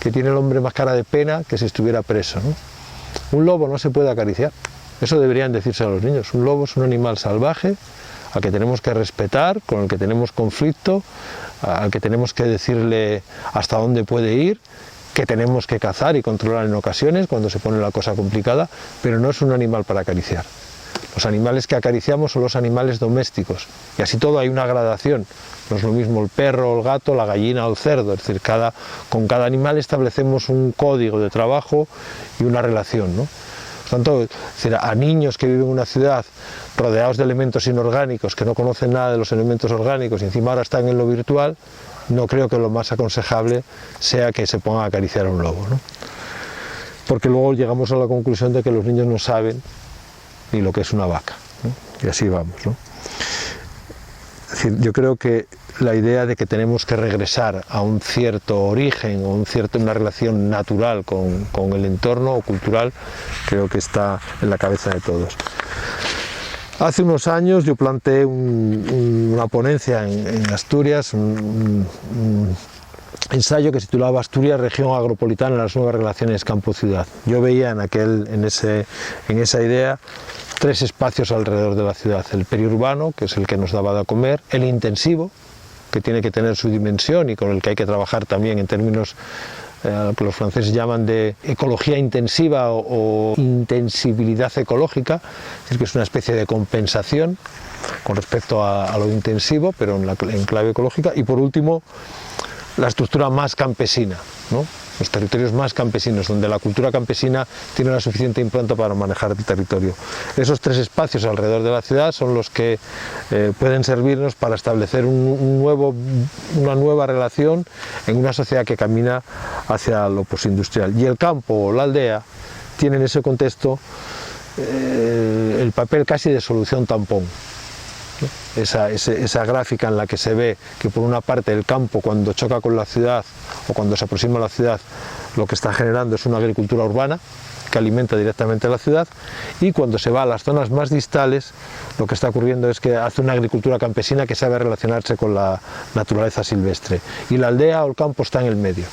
que tiene el hombre más cara de pena que si estuviera preso, ¿no? Un lobo no se puede acariciar, eso deberían decirse a los niños. Un lobo es un animal salvaje al que tenemos que respetar, con el que tenemos conflicto, al que tenemos que decirle hasta dónde puede ir, que tenemos que cazar y controlar en ocasiones cuando se pone la cosa complicada, pero no es un animal para acariciar. Los animales que acariciamos son los animales domésticos, y así todo hay una gradación. No es lo mismo el perro, el gato, la gallina o el cerdo, es decir, con cada animal establecemos un código de trabajo y una relación, ¿no? Por tanto, es decir, a niños que viven en una ciudad rodeados de elementos inorgánicos, que no conocen nada de los elementos orgánicos y encima ahora están en lo virtual, no creo que lo más aconsejable sea que se pongan a acariciar a un lobo, ¿no? Porque luego llegamos a la conclusión de que los niños no saben ni lo que es una vaca, ¿no? Y así vamos, ¿no? Es decir, yo creo que la idea de que tenemos que regresar a un cierto origen o una relación natural con el entorno o cultural, creo que está en la cabeza de todos. Hace unos años yo planteé una ponencia en Asturias, un ensayo que se titulaba Asturias, región agropolitana, las nuevas relaciones campo-ciudad. Yo veía en esa idea tres espacios alrededor de la ciudad: el periurbano, que es el que nos daba de comer; el intensivo, que tiene que tener su dimensión y con el que hay que trabajar también en términos que los franceses llaman de ecología intensiva o intensibilidad ecológica, es decir, que es una especie de compensación con respecto a lo intensivo, pero en clave ecológica. Y por último, la estructura más campesina, ¿no? Los territorios más campesinos, donde la cultura campesina tiene una suficiente impronta para manejar el territorio. Esos tres espacios alrededor de la ciudad son los que pueden servirnos para establecer una nueva relación en una sociedad que camina hacia lo postindustrial. Y el campo o la aldea tiene en ese contexto el papel casi de solución tampón. Esa gráfica en la que se ve que por una parte el campo, cuando choca con la ciudad o cuando se aproxima a la ciudad, lo que está generando es una agricultura urbana que alimenta directamente a la ciudad, y cuando se va a las zonas más distales lo que está ocurriendo es que hace una agricultura campesina que sabe relacionarse con la naturaleza silvestre, y la aldea o el campo está en el medio.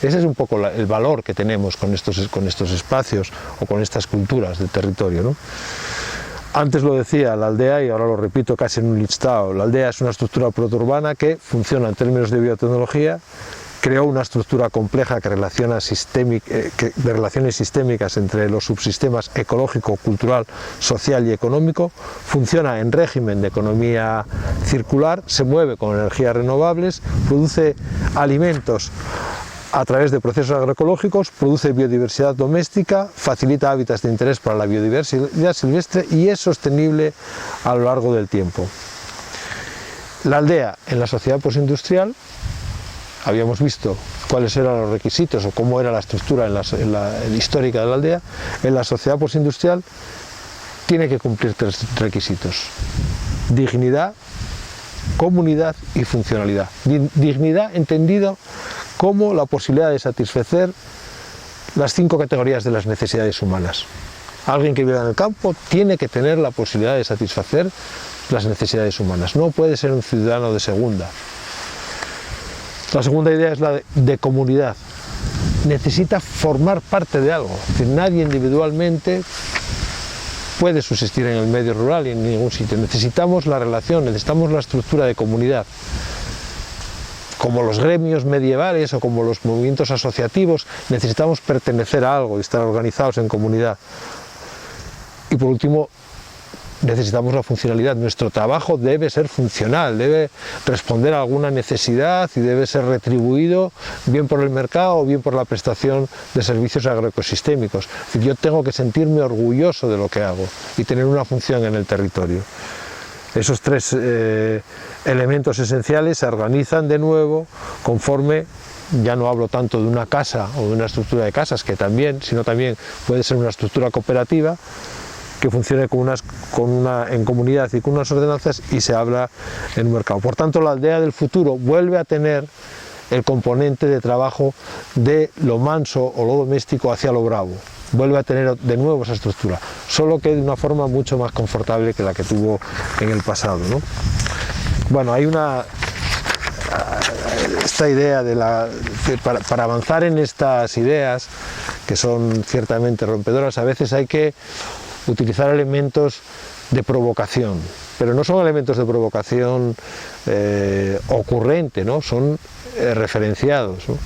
Ese es un poco el valor que tenemos con estos espacios o con estas culturas del territorio, ¿no? Antes lo decía, la aldea, y ahora lo repito casi en un listado, la aldea es una estructura protourbana que funciona en términos de biotecnología, creó una estructura compleja de relaciones sistémicas entre los subsistemas ecológico, cultural, social y económico, funciona en régimen de economía circular, se mueve con energías renovables, produce alimentos a través de procesos agroecológicos, produce biodiversidad doméstica, facilita hábitats de interés para la biodiversidad silvestre y es sostenible a lo largo del tiempo. La aldea en la sociedad postindustrial, habíamos visto cuáles eran los requisitos o cómo era la estructura histórica de la aldea. En la sociedad postindustrial tiene que cumplir tres requisitos: dignidad, comunidad y funcionalidad. Dignidad entendido como la posibilidad de satisfacer las 5 categorías de las necesidades humanas. Alguien que viva en el campo tiene que tener la posibilidad de satisfacer las necesidades humanas, no puede ser un ciudadano de segunda. La segunda idea es la de comunidad. Necesita formar parte de algo, es decir, nadie individualmente puede subsistir en el medio rural y en ningún sitio. Necesitamos la relación, necesitamos la estructura de comunidad. Como los gremios medievales o como los movimientos asociativos, necesitamos pertenecer a algo y estar organizados en comunidad. Y por último, necesitamos la funcionalidad. Nuestro trabajo debe ser funcional, debe responder a alguna necesidad y debe ser retribuido bien por el mercado o bien por la prestación de servicios agroecosistémicos. Es decir, yo tengo que sentirme orgulloso de lo que hago y tener una función en el territorio. Esos tres elementos esenciales se organizan de nuevo conforme, ya no hablo tanto de una casa o de una estructura de casas, que también, sino también puede ser una estructura cooperativa que funcione en comunidad y con unas ordenanzas, y se habla en un mercado. Por tanto, la aldea del futuro vuelve a tener el componente de trabajo de lo manso o lo doméstico hacia lo bravo. Vuelve a tener de nuevo esa estructura, solo que de una forma mucho más confortable que la que tuvo en el pasado, ¿no? Bueno, hay esta idea para avanzar en estas ideas, que son ciertamente rompedoras, a veces hay que utilizar elementos de provocación, pero no son elementos de provocación ocurrente, ¿no? Son referenciados, ¿no?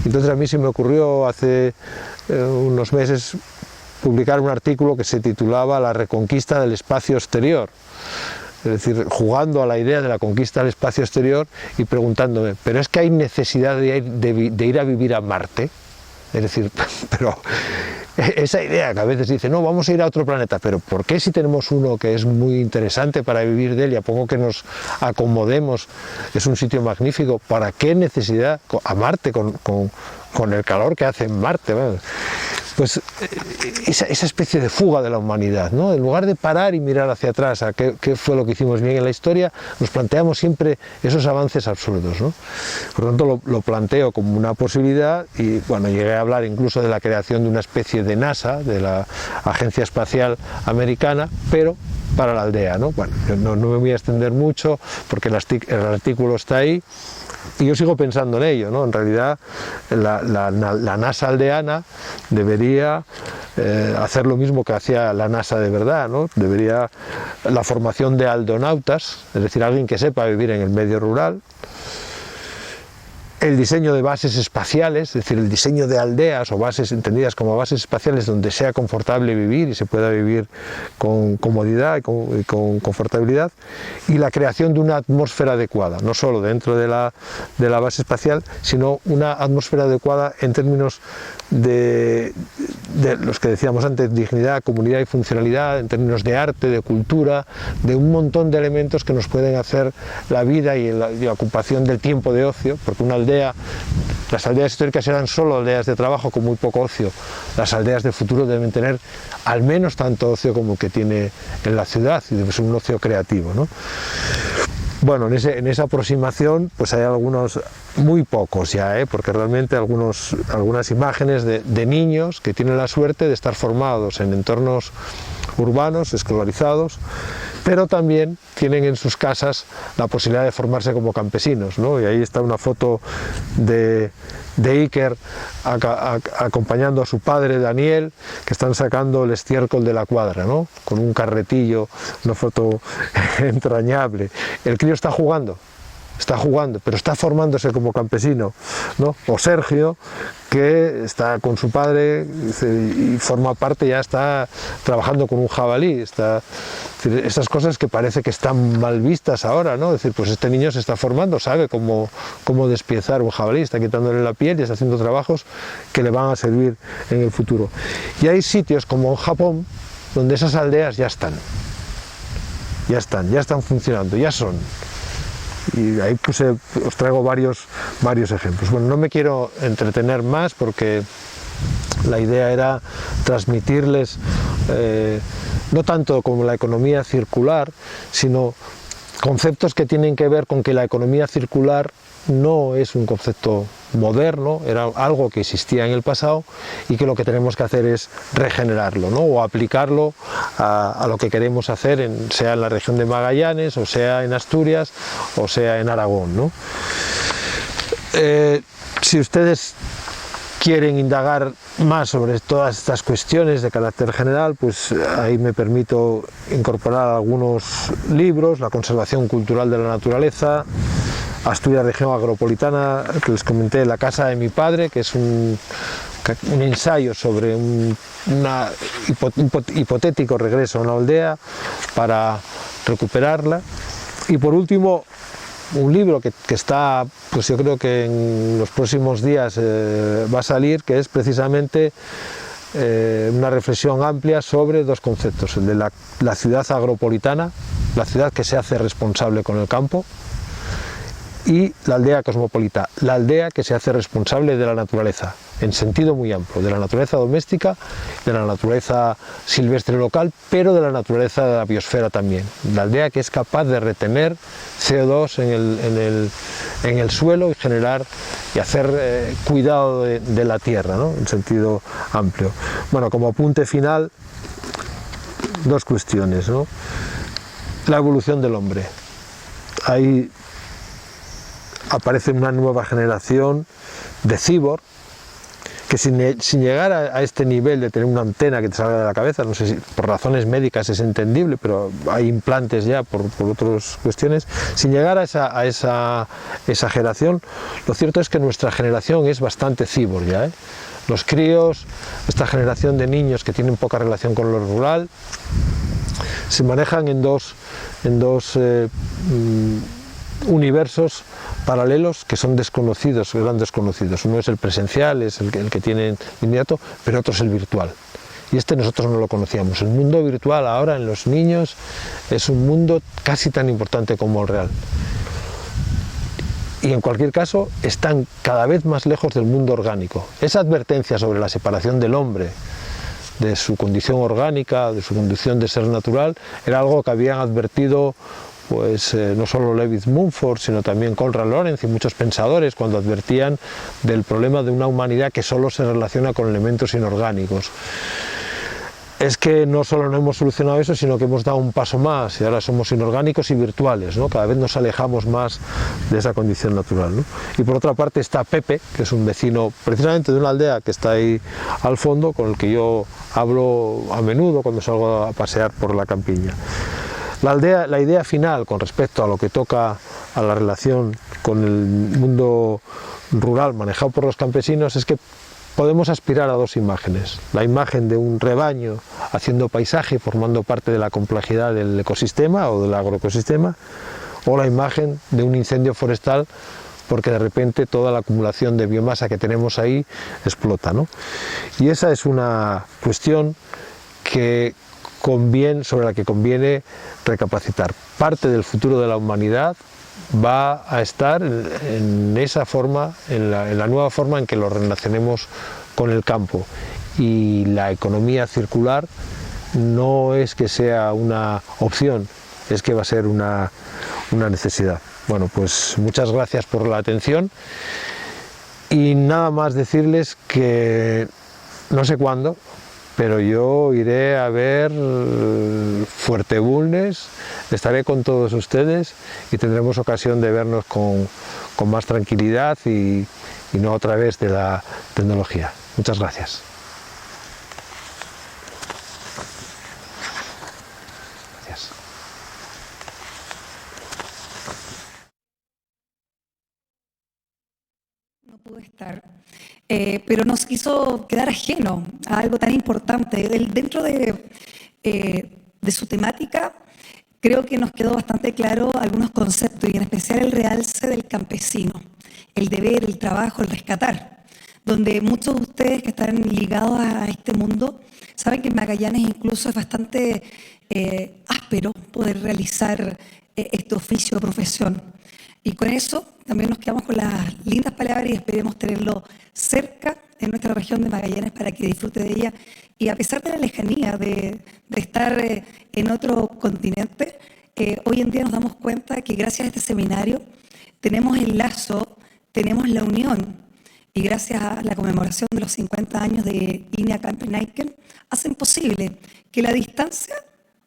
Entonces a mí se me ocurrió hace unos meses publicar un artículo que se titulaba La reconquista del espacio exterior. Es decir, jugando a la idea de la conquista del espacio exterior y preguntándome, ¿pero es que hay necesidad de ir a vivir a Marte? Es decir, pero esa idea que a veces dice, no, vamos a ir a otro planeta, pero ¿por qué si tenemos uno que es muy interesante para vivir de él y a poco que nos acomodemos es un sitio magnífico? ¿Para qué necesidad a Marte con el calor que hace en Marte? Bueno, pues esa especie de fuga de la humanidad, ¿no? En lugar de parar y mirar hacia atrás a qué fue lo que hicimos bien en la historia, nos planteamos siempre esos avances absurdos, ¿no? Por lo tanto, lo planteo como una posibilidad y, bueno, llegué a hablar incluso de la creación de una especie de NASA, de la Agencia Espacial Americana, pero para la aldea, ¿no? Bueno, yo no me voy a extender mucho porque el artículo está ahí. Y yo sigo pensando en ello, ¿no? En realidad la NASA aldeana debería hacer lo mismo que hacía la NASA de verdad, ¿no? Debería la formación de aldonautas, es decir, alguien que sepa vivir en el medio rural, el diseño de bases espaciales, es decir, el diseño de aldeas o bases entendidas como bases espaciales donde sea confortable vivir y se pueda vivir con comodidad y con confortabilidad, y la creación de una atmósfera adecuada, no solo dentro de la base espacial, sino una atmósfera adecuada en términos de los que decíamos antes, dignidad, comunidad y funcionalidad, en términos de arte, de cultura, de un montón de elementos que nos pueden hacer la vida y la ocupación del tiempo de ocio, porque las aldeas históricas eran solo aldeas de trabajo con muy poco ocio. Las aldeas del futuro deben tener al menos tanto ocio como el que tiene en la ciudad, y debe ser un ocio creativo, ¿no? Bueno, en esa aproximación pues hay algunos, muy pocos ya, porque realmente algunas imágenes de niños que tienen la suerte de estar formados en entornos urbanos, escolarizados, pero también tienen en sus casas la posibilidad de formarse como campesinos, ¿no? Y ahí está una foto de Iker acompañando a su padre Daniel, que están sacando el estiércol de la cuadra, ¿no? Con un carretillo, una foto entrañable. El crío está jugando, pero está formándose como campesino, ¿no? O Sergio, que está con su padre y forma parte, ya está trabajando con un jabalí. Esas cosas que parece que están mal vistas ahora, ¿no? Es decir, pues este niño se está formando, sabe cómo despiezar un jabalí, está quitándole la piel y está haciendo trabajos que le van a servir en el futuro. Y hay sitios como en Japón donde esas aldeas ya están funcionando, ya son. Y ahí pues, os traigo varios ejemplos. Bueno, no me quiero entretener más porque la idea era transmitirles no tanto como la economía circular, sino conceptos que tienen que ver con que la economía circular no es un concepto moderno, era algo que existía en el pasado y que lo que tenemos que hacer es regenerarlo, ¿no? O aplicarlo a lo que queremos hacer, sea en la región de Magallanes, o sea en Asturias, o sea en Aragón, ¿no? Si ustedes quieren indagar más sobre todas estas cuestiones de carácter general, pues ahí me permito incorporar algunos libros: La conservación cultural de la naturaleza, Asturias región agropolitana, que les comenté, La casa de mi padre, que es un un ensayo sobre un hipotético regreso a una aldea para recuperarla. Y por último, un libro que está, pues yo creo que en los próximos días va a salir, que es precisamente una reflexión amplia sobre dos conceptos: el de la ciudad agropolitana, la ciudad que se hace responsable con el campo, y la aldea cosmopolita, la aldea que se hace responsable de la naturaleza, en sentido muy amplio, de la naturaleza doméstica, de la naturaleza silvestre local, pero de la naturaleza de la biosfera también. La aldea que es capaz de retener CO2 en el suelo y generar y hacer cuidado de la tierra, ¿no? En sentido amplio. Bueno, como apunte final, dos cuestiones, ¿no? La evolución del hombre. Ahí aparece una nueva generación de cyborg que sin llegar a este nivel de tener una antena que te salga de la cabeza, no sé si por razones médicas es entendible, pero hay implantes ya por otras cuestiones, sin llegar a esa exageración, lo cierto es que nuestra generación es bastante cyborg ya, ¿eh? Los críos, esta generación de niños que tienen poca relación con lo rural, se manejan en dos universos paralelos que son desconocidos, eran desconocidos. Uno es el presencial, es el que tienen inmediato, pero otro es el virtual. Y nosotros no lo conocíamos. El mundo virtual ahora en los niños es un mundo casi tan importante como el real. Y en cualquier caso están cada vez más lejos del mundo orgánico. Esa advertencia sobre la separación del hombre de su condición orgánica, de su condición de ser natural, era algo que habían advertido pues no solo Lewis Mumford, sino también Konrad Lorenz y muchos pensadores cuando advertían del problema de una humanidad que solo se relaciona con elementos inorgánicos. Es que no solo no hemos solucionado eso, sino que hemos dado un paso más y ahora somos inorgánicos y virtuales, ¿no? Cada vez nos alejamos más de esa condición natural, ¿no? Y por otra parte está Pepe, que es un vecino precisamente de una aldea que está ahí al fondo, con el que yo hablo a menudo cuando salgo a pasear por la campiña. La idea final con respecto a lo que toca a la relación con el mundo rural manejado por los campesinos es que podemos aspirar a dos imágenes: la imagen de un rebaño haciendo paisaje, formando parte de la complejidad del ecosistema o del agroecosistema, o la imagen de un incendio forestal porque de repente toda la acumulación de biomasa que tenemos ahí explota, ¿no? Y esa es una cuestión sobre la que conviene recapacitar. Parte del futuro de la humanidad va a estar en esa forma, en la nueva forma en que lo relacionemos con el campo. Y la economía circular no es que sea una opción, es que va a ser una necesidad. Bueno, pues muchas gracias por la atención y nada más decirles que no sé cuándo, pero yo iré a ver Fuertebulnes, estaré con todos ustedes y tendremos ocasión de vernos con más tranquilidad y no a través de la tecnología. Muchas gracias. Gracias. No pudo estar, pero nos quiso quedar ajeno a algo tan importante. Dentro de su temática, creo que nos quedó bastante claro algunos conceptos, y en especial el realce del campesino, el deber, el trabajo, el rescatar, donde muchos de ustedes que están ligados a este mundo saben que en Magallanes incluso es bastante áspero poder realizar este oficio o profesión. Y con eso también nos quedamos con las lindas palabras y esperemos tenerlo cerca en nuestra región de Magallanes para que disfrute de ella. Y a pesar de la lejanía de estar en otro continente, hoy en día nos damos cuenta que gracias a este seminario tenemos el lazo, tenemos la unión, y gracias a la conmemoración de los 50 años de Iña Kampenaiken, hacen posible que la distancia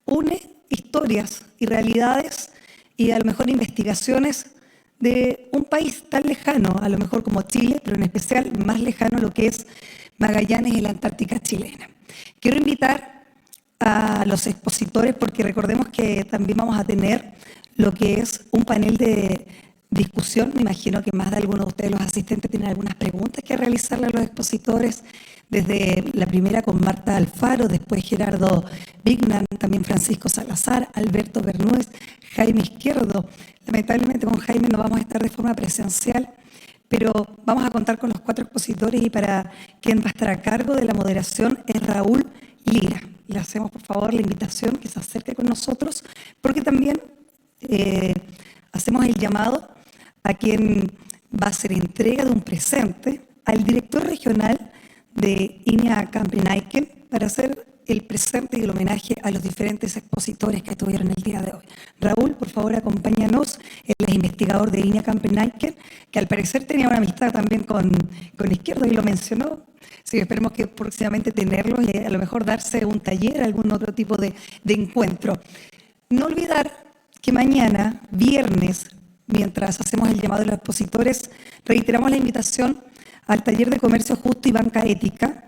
une historias y realidades y a lo mejor investigaciones de un país tan lejano, a lo mejor como Chile, pero en especial más lejano a lo que es Magallanes y la Antártica chilena. Quiero invitar a los expositores porque recordemos que también vamos a tener lo que es un panel de discusión. Me imagino que más de algunos de ustedes, los asistentes, tienen algunas preguntas que realizarle a los expositores desde la primera con Marta Alfaro, después Gerardo Vignan, también Francisco Salazar, Alberto Bernués, Jaime Izquierdo. Lamentablemente con Jaime no vamos a estar de forma presencial, pero vamos a contar con los 4 expositores y para quien va a estar a cargo de la moderación es Raúl Lira. Le hacemos por favor la invitación que se acerque con nosotros, porque también hacemos el llamado a quien va a hacer entrega de un presente al director regional de INEA Campenaiken para hacer el presente y el homenaje a los diferentes expositores que estuvieron el día de hoy. Raúl, por favor, acompáñanos. Él es investigador de INEA Campenaiken, que al parecer tenía una amistad también con Izquierdo y lo mencionó. Sí, esperemos que próximamente tenerlo y a lo mejor darse un taller, algún otro tipo de encuentro. No olvidar que mañana, viernes, mientras hacemos el llamado de los expositores, reiteramos la invitación al taller de comercio justo y banca ética,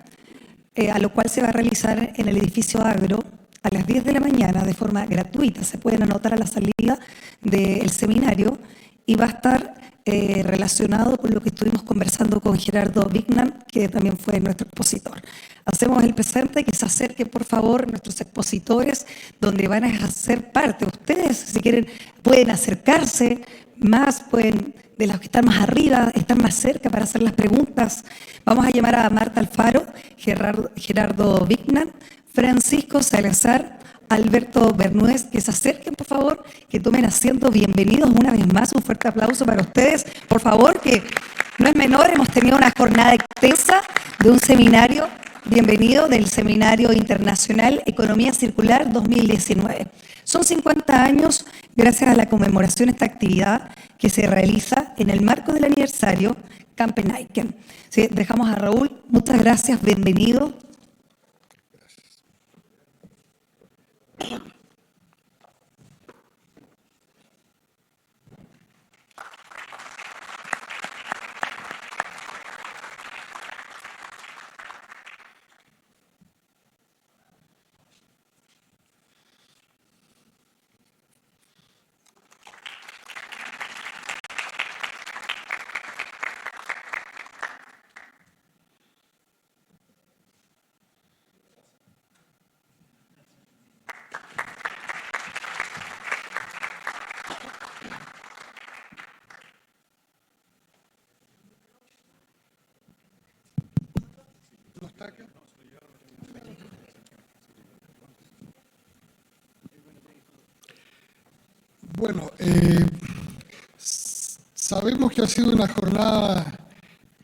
a lo cual se va a realizar en el edificio Agro a las 10 de la mañana de forma gratuita. Se pueden anotar a la salida del seminario y va a estar relacionado con lo que estuvimos conversando con Gerardo Vignan, que también fue nuestro expositor. Hacemos el presente, que se acerquen por favor nuestros expositores, donde van a hacer parte. Ustedes, si quieren, pueden acercarse más, pueden, de los que están más arriba, están más cerca para hacer las preguntas. Vamos a llamar a Marta Alfaro, Gerardo Vignan, Francisco Salazar, Alberto Bernués, que se acerquen, por favor, que tomen asiento. Bienvenidos una vez más, un fuerte aplauso para ustedes, por favor, que no es menor, hemos tenido una jornada extensa de un seminario, bienvenido, del Seminario Internacional Economía Circular 2019. Son 50 años gracias a la conmemoración de esta actividad que se realiza en el marco del aniversario Campenaiken. Sí, dejamos a Raúl, muchas gracias, bienvenido. Bueno, sabemos que ha sido una jornada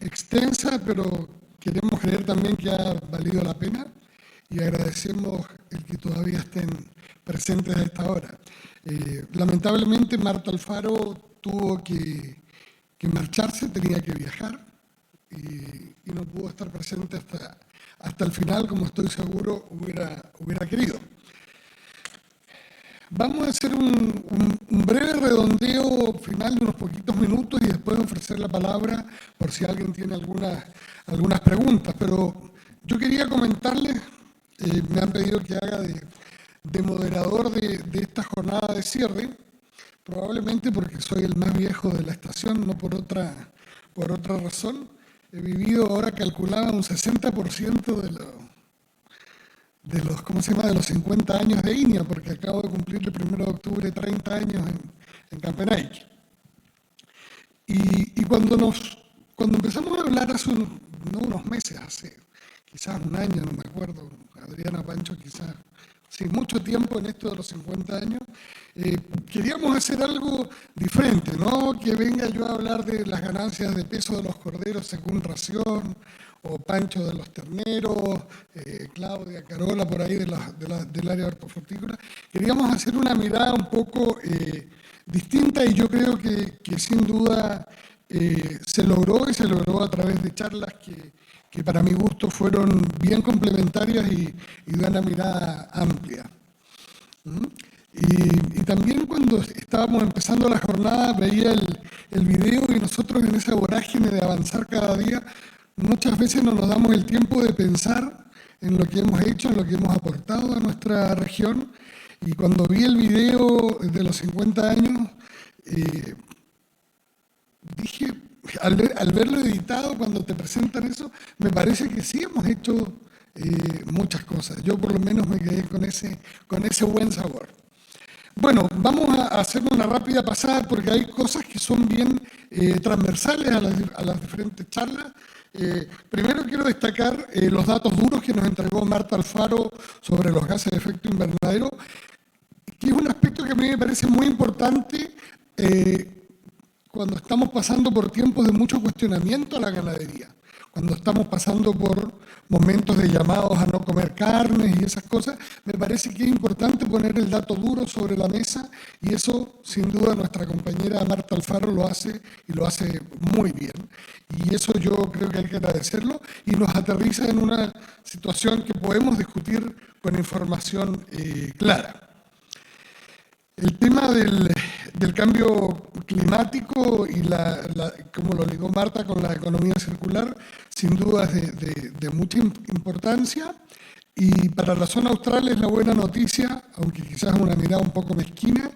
extensa, pero queremos creer también que ha valido la pena y agradecemos el que todavía estén presentes a esta hora. Lamentablemente Marta Alfaro tuvo que marcharse, tenía que viajar y no pudo estar presente hasta el final, como estoy seguro hubiera querido. Vamos a hacer un breve redondeo final de unos poquitos minutos y después ofrecer la palabra por si alguien tiene algunas preguntas. Pero yo quería comentarles, me han pedido que haga de moderador de esta jornada de cierre, probablemente porque soy el más viejo de la estación, no por otra razón. He vivido, ahora calculaba, un 60% de los 50 años de INEA, porque acabo de cumplir el 1 de octubre 30 años en Campenaiken. Y cuando empezamos a hablar hace unos meses, hace quizás un año, no me acuerdo, Adriana, Pancho, quizás, sí, mucho tiempo en esto de los 50 años, queríamos hacer algo diferente, no que venga yo a hablar de las ganancias de peso de los corderos según ración, o Pancho de los terneros, Claudia, Carola, por ahí del área hortofrutícola. Queríamos hacer una mirada un poco distinta y yo creo que sin duda se logró a través de charlas que para mi gusto fueron bien complementarias y de una mirada amplia. Y también cuando estábamos empezando la jornada veía el video y nosotros en esa vorágine de avanzar cada día muchas veces no nos damos el tiempo de pensar en lo que hemos hecho, en lo que hemos aportado a nuestra región. Y cuando vi el video de los 50 años, dije, al verlo editado, cuando te presentan eso, me parece que sí hemos hecho muchas cosas. Yo por lo menos me quedé con ese buen sabor. Bueno, vamos a hacer una rápida pasada porque hay cosas que son bien transversales a las diferentes charlas. Primero quiero destacar los datos duros que nos entregó Marta Alfaro sobre los gases de efecto invernadero, que es un aspecto que a mí me parece muy importante cuando estamos pasando por tiempos de mucho cuestionamiento a la ganadería, cuando estamos pasando por momentos de llamados a no comer carnes y esas cosas. Me parece que es importante poner el dato duro sobre la mesa, y eso sin duda nuestra compañera Marta Alfaro lo hace, y lo hace muy bien. Y eso yo creo que hay que agradecerlo, y nos aterriza en una situación que podemos discutir con información clara. El tema del cambio climático y como lo ligó Marta con la economía circular, sin duda es de mucha importancia. Y para la zona austral es la buena noticia, aunque quizás una mirada un poco mezquina,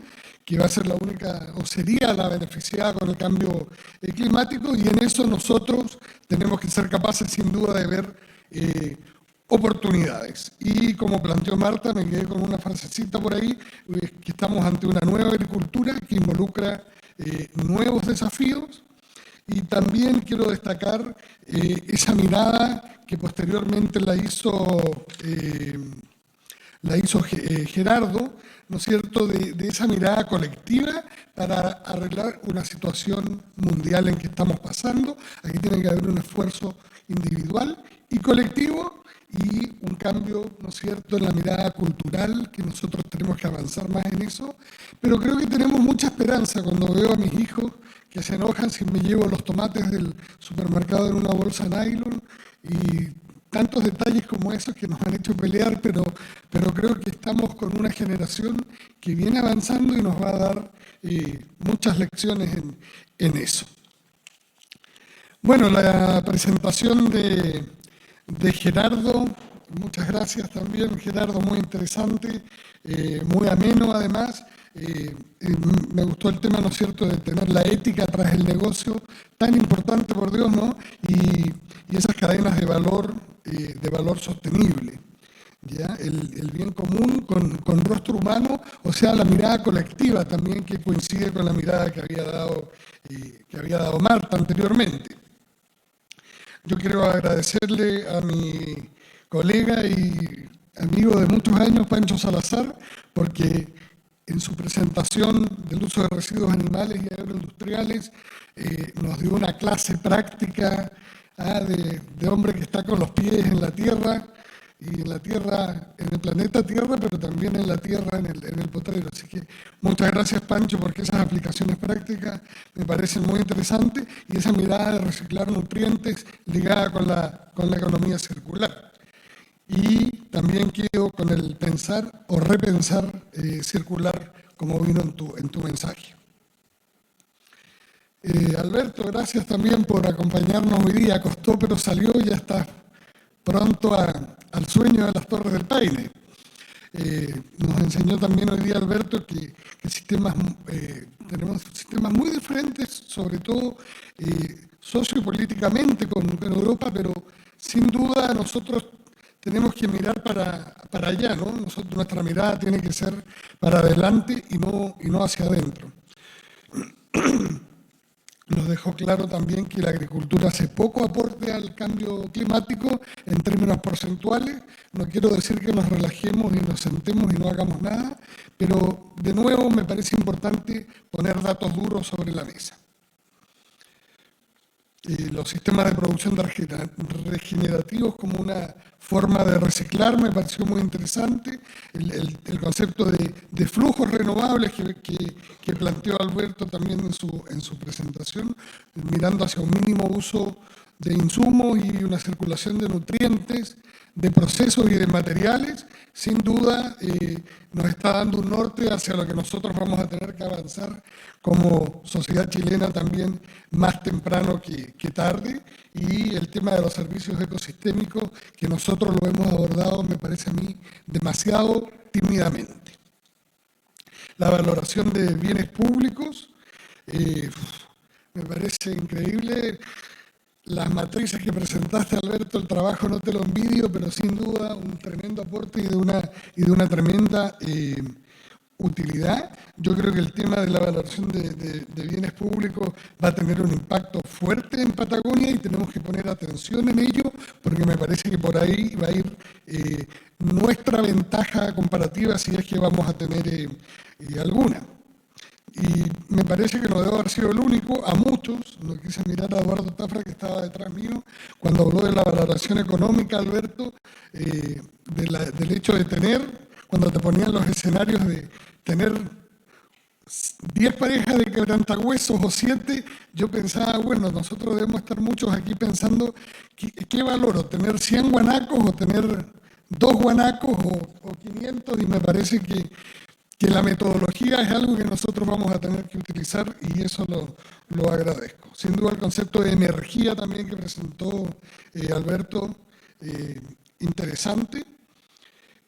que va a ser la única, o sería la beneficiada con el cambio climático, y en eso nosotros tenemos que ser capaces sin duda de ver oportunidades. Y como planteó Marta, me quedé con una frasecita por ahí, que estamos ante una nueva agricultura que involucra nuevos desafíos, y también quiero destacar esa mirada que posteriormente la hizo Gerardo, ¿no es cierto?, de esa mirada colectiva para arreglar una situación mundial en que estamos pasando. Aquí tiene que haber un esfuerzo individual y colectivo, y un cambio, ¿no es cierto?, en la mirada cultural, que nosotros tenemos que avanzar más en eso. Pero creo que tenemos mucha esperanza cuando veo a mis hijos que se enojan si me llevo los tomates del supermercado en una bolsa nylon, y tantos detalles como esos que nos han hecho pelear, pero creo que estamos con una generación que viene avanzando y nos va a dar muchas lecciones en eso. Bueno, la presentación de Gerardo, muchas gracias también, Gerardo, muy interesante, muy ameno además. Me gustó el tema, ¿no es cierto?, de tener la ética tras el negocio, tan importante, por Dios, ¿no? Y esas cadenas de valor sostenible, ¿ya? El bien común con rostro humano, o sea, la mirada colectiva también, que coincide con la mirada que había dado Marta anteriormente. Yo quiero agradecerle a mi colega y amigo de muchos años, Pancho Salazar, porque en su presentación del uso de residuos animales y agroindustriales nos dio una clase práctica de hombre que está con los pies en la tierra, y en la tierra, en el planeta Tierra, pero también en la tierra, en el potrero. Así que muchas gracias, Pancho, porque esas aplicaciones prácticas me parecen muy interesantes, y esa mirada de reciclar nutrientes ligada con la economía circular. Y también quedo con el pensar o repensar circular, como vino en tu mensaje. Alberto, gracias también por acompañarnos hoy día. Costó, pero salió, y ya está pronto al sueño de las Torres del Paine. Nos enseñó también hoy día Alberto que tenemos sistemas muy diferentes, sobre todo sociopolíticamente con Europa, pero sin duda nosotros tenemos que mirar para allá, ¿no? Nuestra mirada tiene que ser para adelante y no hacia adentro. Nos dejó claro también que la agricultura hace poco aporte al cambio climático en términos porcentuales. No quiero decir que nos relajemos y nos sentemos y no hagamos nada, pero de nuevo me parece importante poner datos duros sobre la mesa. Los sistemas de producción regenerativos como una forma de reciclar me pareció muy interesante. El concepto de flujos renovables que planteó Alberto también en su presentación, mirando hacia un mínimo uso de insumos y una circulación de nutrientes, de procesos y de materiales, sin duda nos está dando un norte hacia lo que nosotros vamos a tener que avanzar como sociedad chilena también más temprano que tarde. Y el tema de los servicios ecosistémicos, que nosotros lo hemos abordado, me parece a mí demasiado tímidamente. La valoración de bienes públicos, me parece increíble. Las matrices que presentaste, Alberto, el trabajo no te lo envidio, pero sin duda un tremendo aporte y de una tremenda utilidad. Yo creo que el tema de la valoración de bienes públicos va a tener un impacto fuerte en Patagonia y tenemos que poner atención en ello, porque me parece que por ahí va a ir nuestra ventaja comparativa, si es que vamos a tener alguna. Y me parece que no debo haber sido el único, a muchos, no quise mirar a Eduardo Tafra que estaba detrás mío, cuando habló de la valoración económica, Alberto, del hecho de tener, cuando te ponían los escenarios de tener 10 parejas de quebrantahuesos o 7, yo pensaba, bueno, nosotros debemos estar muchos aquí pensando, ¿qué valoro? ¿Tener 100 guanacos o tener 2 guanacos o 500? Y me parece que la metodología es algo que nosotros vamos a tener que utilizar y eso lo agradezco. Sin duda el concepto de energía también que presentó Alberto, interesante.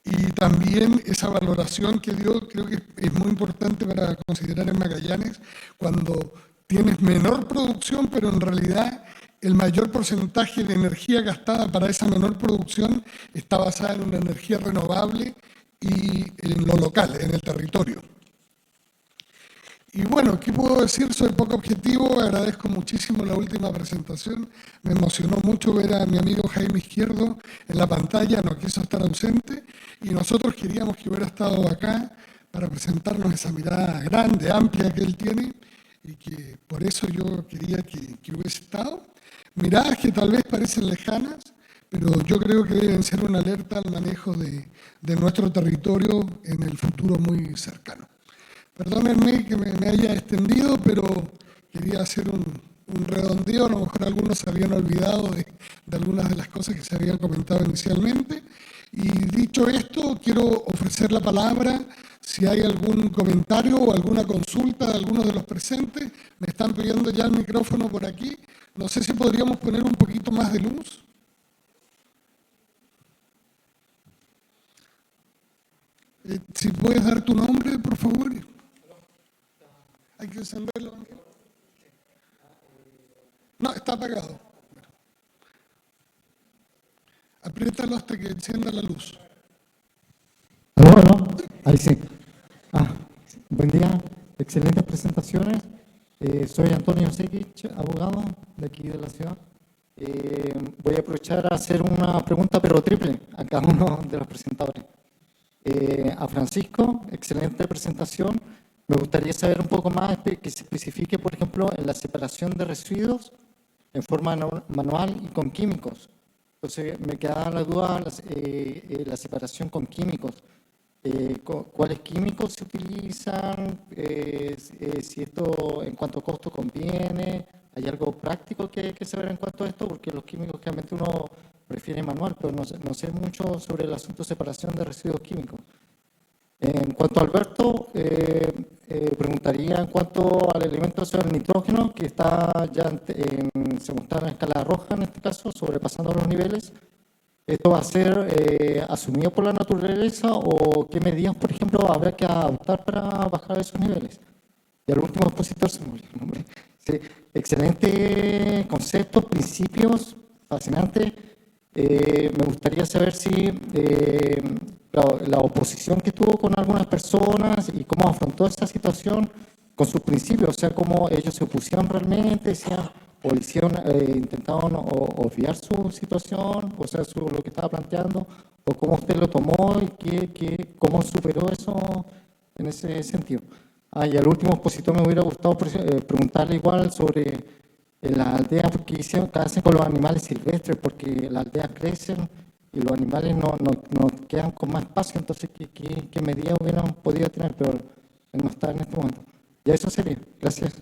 Y también esa valoración que dio, creo que es muy importante para considerar en Magallanes, cuando tienes menor producción, pero en realidad el mayor porcentaje de energía gastada para esa menor producción está basada en una energía renovable y en lo local, en el territorio. Y bueno, ¿qué puedo decir? Soy poco objetivo, agradezco muchísimo la última presentación, me emocionó mucho ver a mi amigo Jaime Izquierdo en la pantalla, no quiso estar ausente, y nosotros queríamos que hubiera estado acá para presentarnos esa mirada grande, amplia que él tiene, y que por eso yo quería que hubiese estado. Miradas que tal vez parecen lejanas, pero yo creo que deben ser una alerta al manejo de nuestro territorio en el futuro muy cercano. Perdónenme que me haya extendido, pero quería hacer un redondeo, a lo mejor algunos se habían olvidado de algunas de las cosas que se habían comentado inicialmente. Y dicho esto, quiero ofrecer la palabra, si hay algún comentario o alguna consulta de algunos de los presentes. Me están pidiendo ya el micrófono por aquí. No sé si podríamos poner un poquito más de luz. Si puedes dar tu nombre, por favor. Hay que encenderlo. No, está apagado. Apriétalo hasta que encienda la luz. ¿Aló? Ahí sí. Buen día, excelentes presentaciones. Soy Antonio Sekic, abogado de aquí de la ciudad. Voy a aprovechar a hacer una pregunta, pero triple, a cada uno de los presentadores. A Francisco, excelente presentación. Me gustaría saber un poco más que se especifique, por ejemplo, en la separación de residuos en forma manual y con químicos. Entonces, me quedaba la duda la separación con químicos. ¿Cuáles químicos se utilizan? Si esto en cuanto a costo conviene. ¿Hay algo práctico que saber en cuanto a esto? Porque los químicos realmente uno prefiere manual, pero no sé mucho sobre el asunto de separación de residuos químicos. En cuanto a Alberto, preguntaría en cuanto al elemento del nitrógeno, que está ya se muestra en escala roja en este caso, sobrepasando los niveles. ¿Esto va a ser asumido por la naturaleza o qué medidas, por ejemplo, habrá que adoptar para bajar esos niveles? Y al último expositor, se me olvidó el nombre. Sí, excelente concepto, principios, fascinante. Me gustaría saber si la oposición que tuvo con algunas personas y cómo afrontó esa situación con sus principios, o sea, cómo ellos se opusieron realmente, o hicieron, intentaron obviar su situación, o sea, lo que estaba planteando, o cómo usted lo tomó y cómo superó eso en ese sentido. Y al último expositor me hubiera gustado preguntarle igual sobre las aldeas, porque ¿qué hacen con los animales silvestres? Porque las aldeas crecen y los animales no quedan con más espacio, entonces ¿qué medidas hubieran podido tener? Pero no está en este momento. Ya eso sería. Gracias.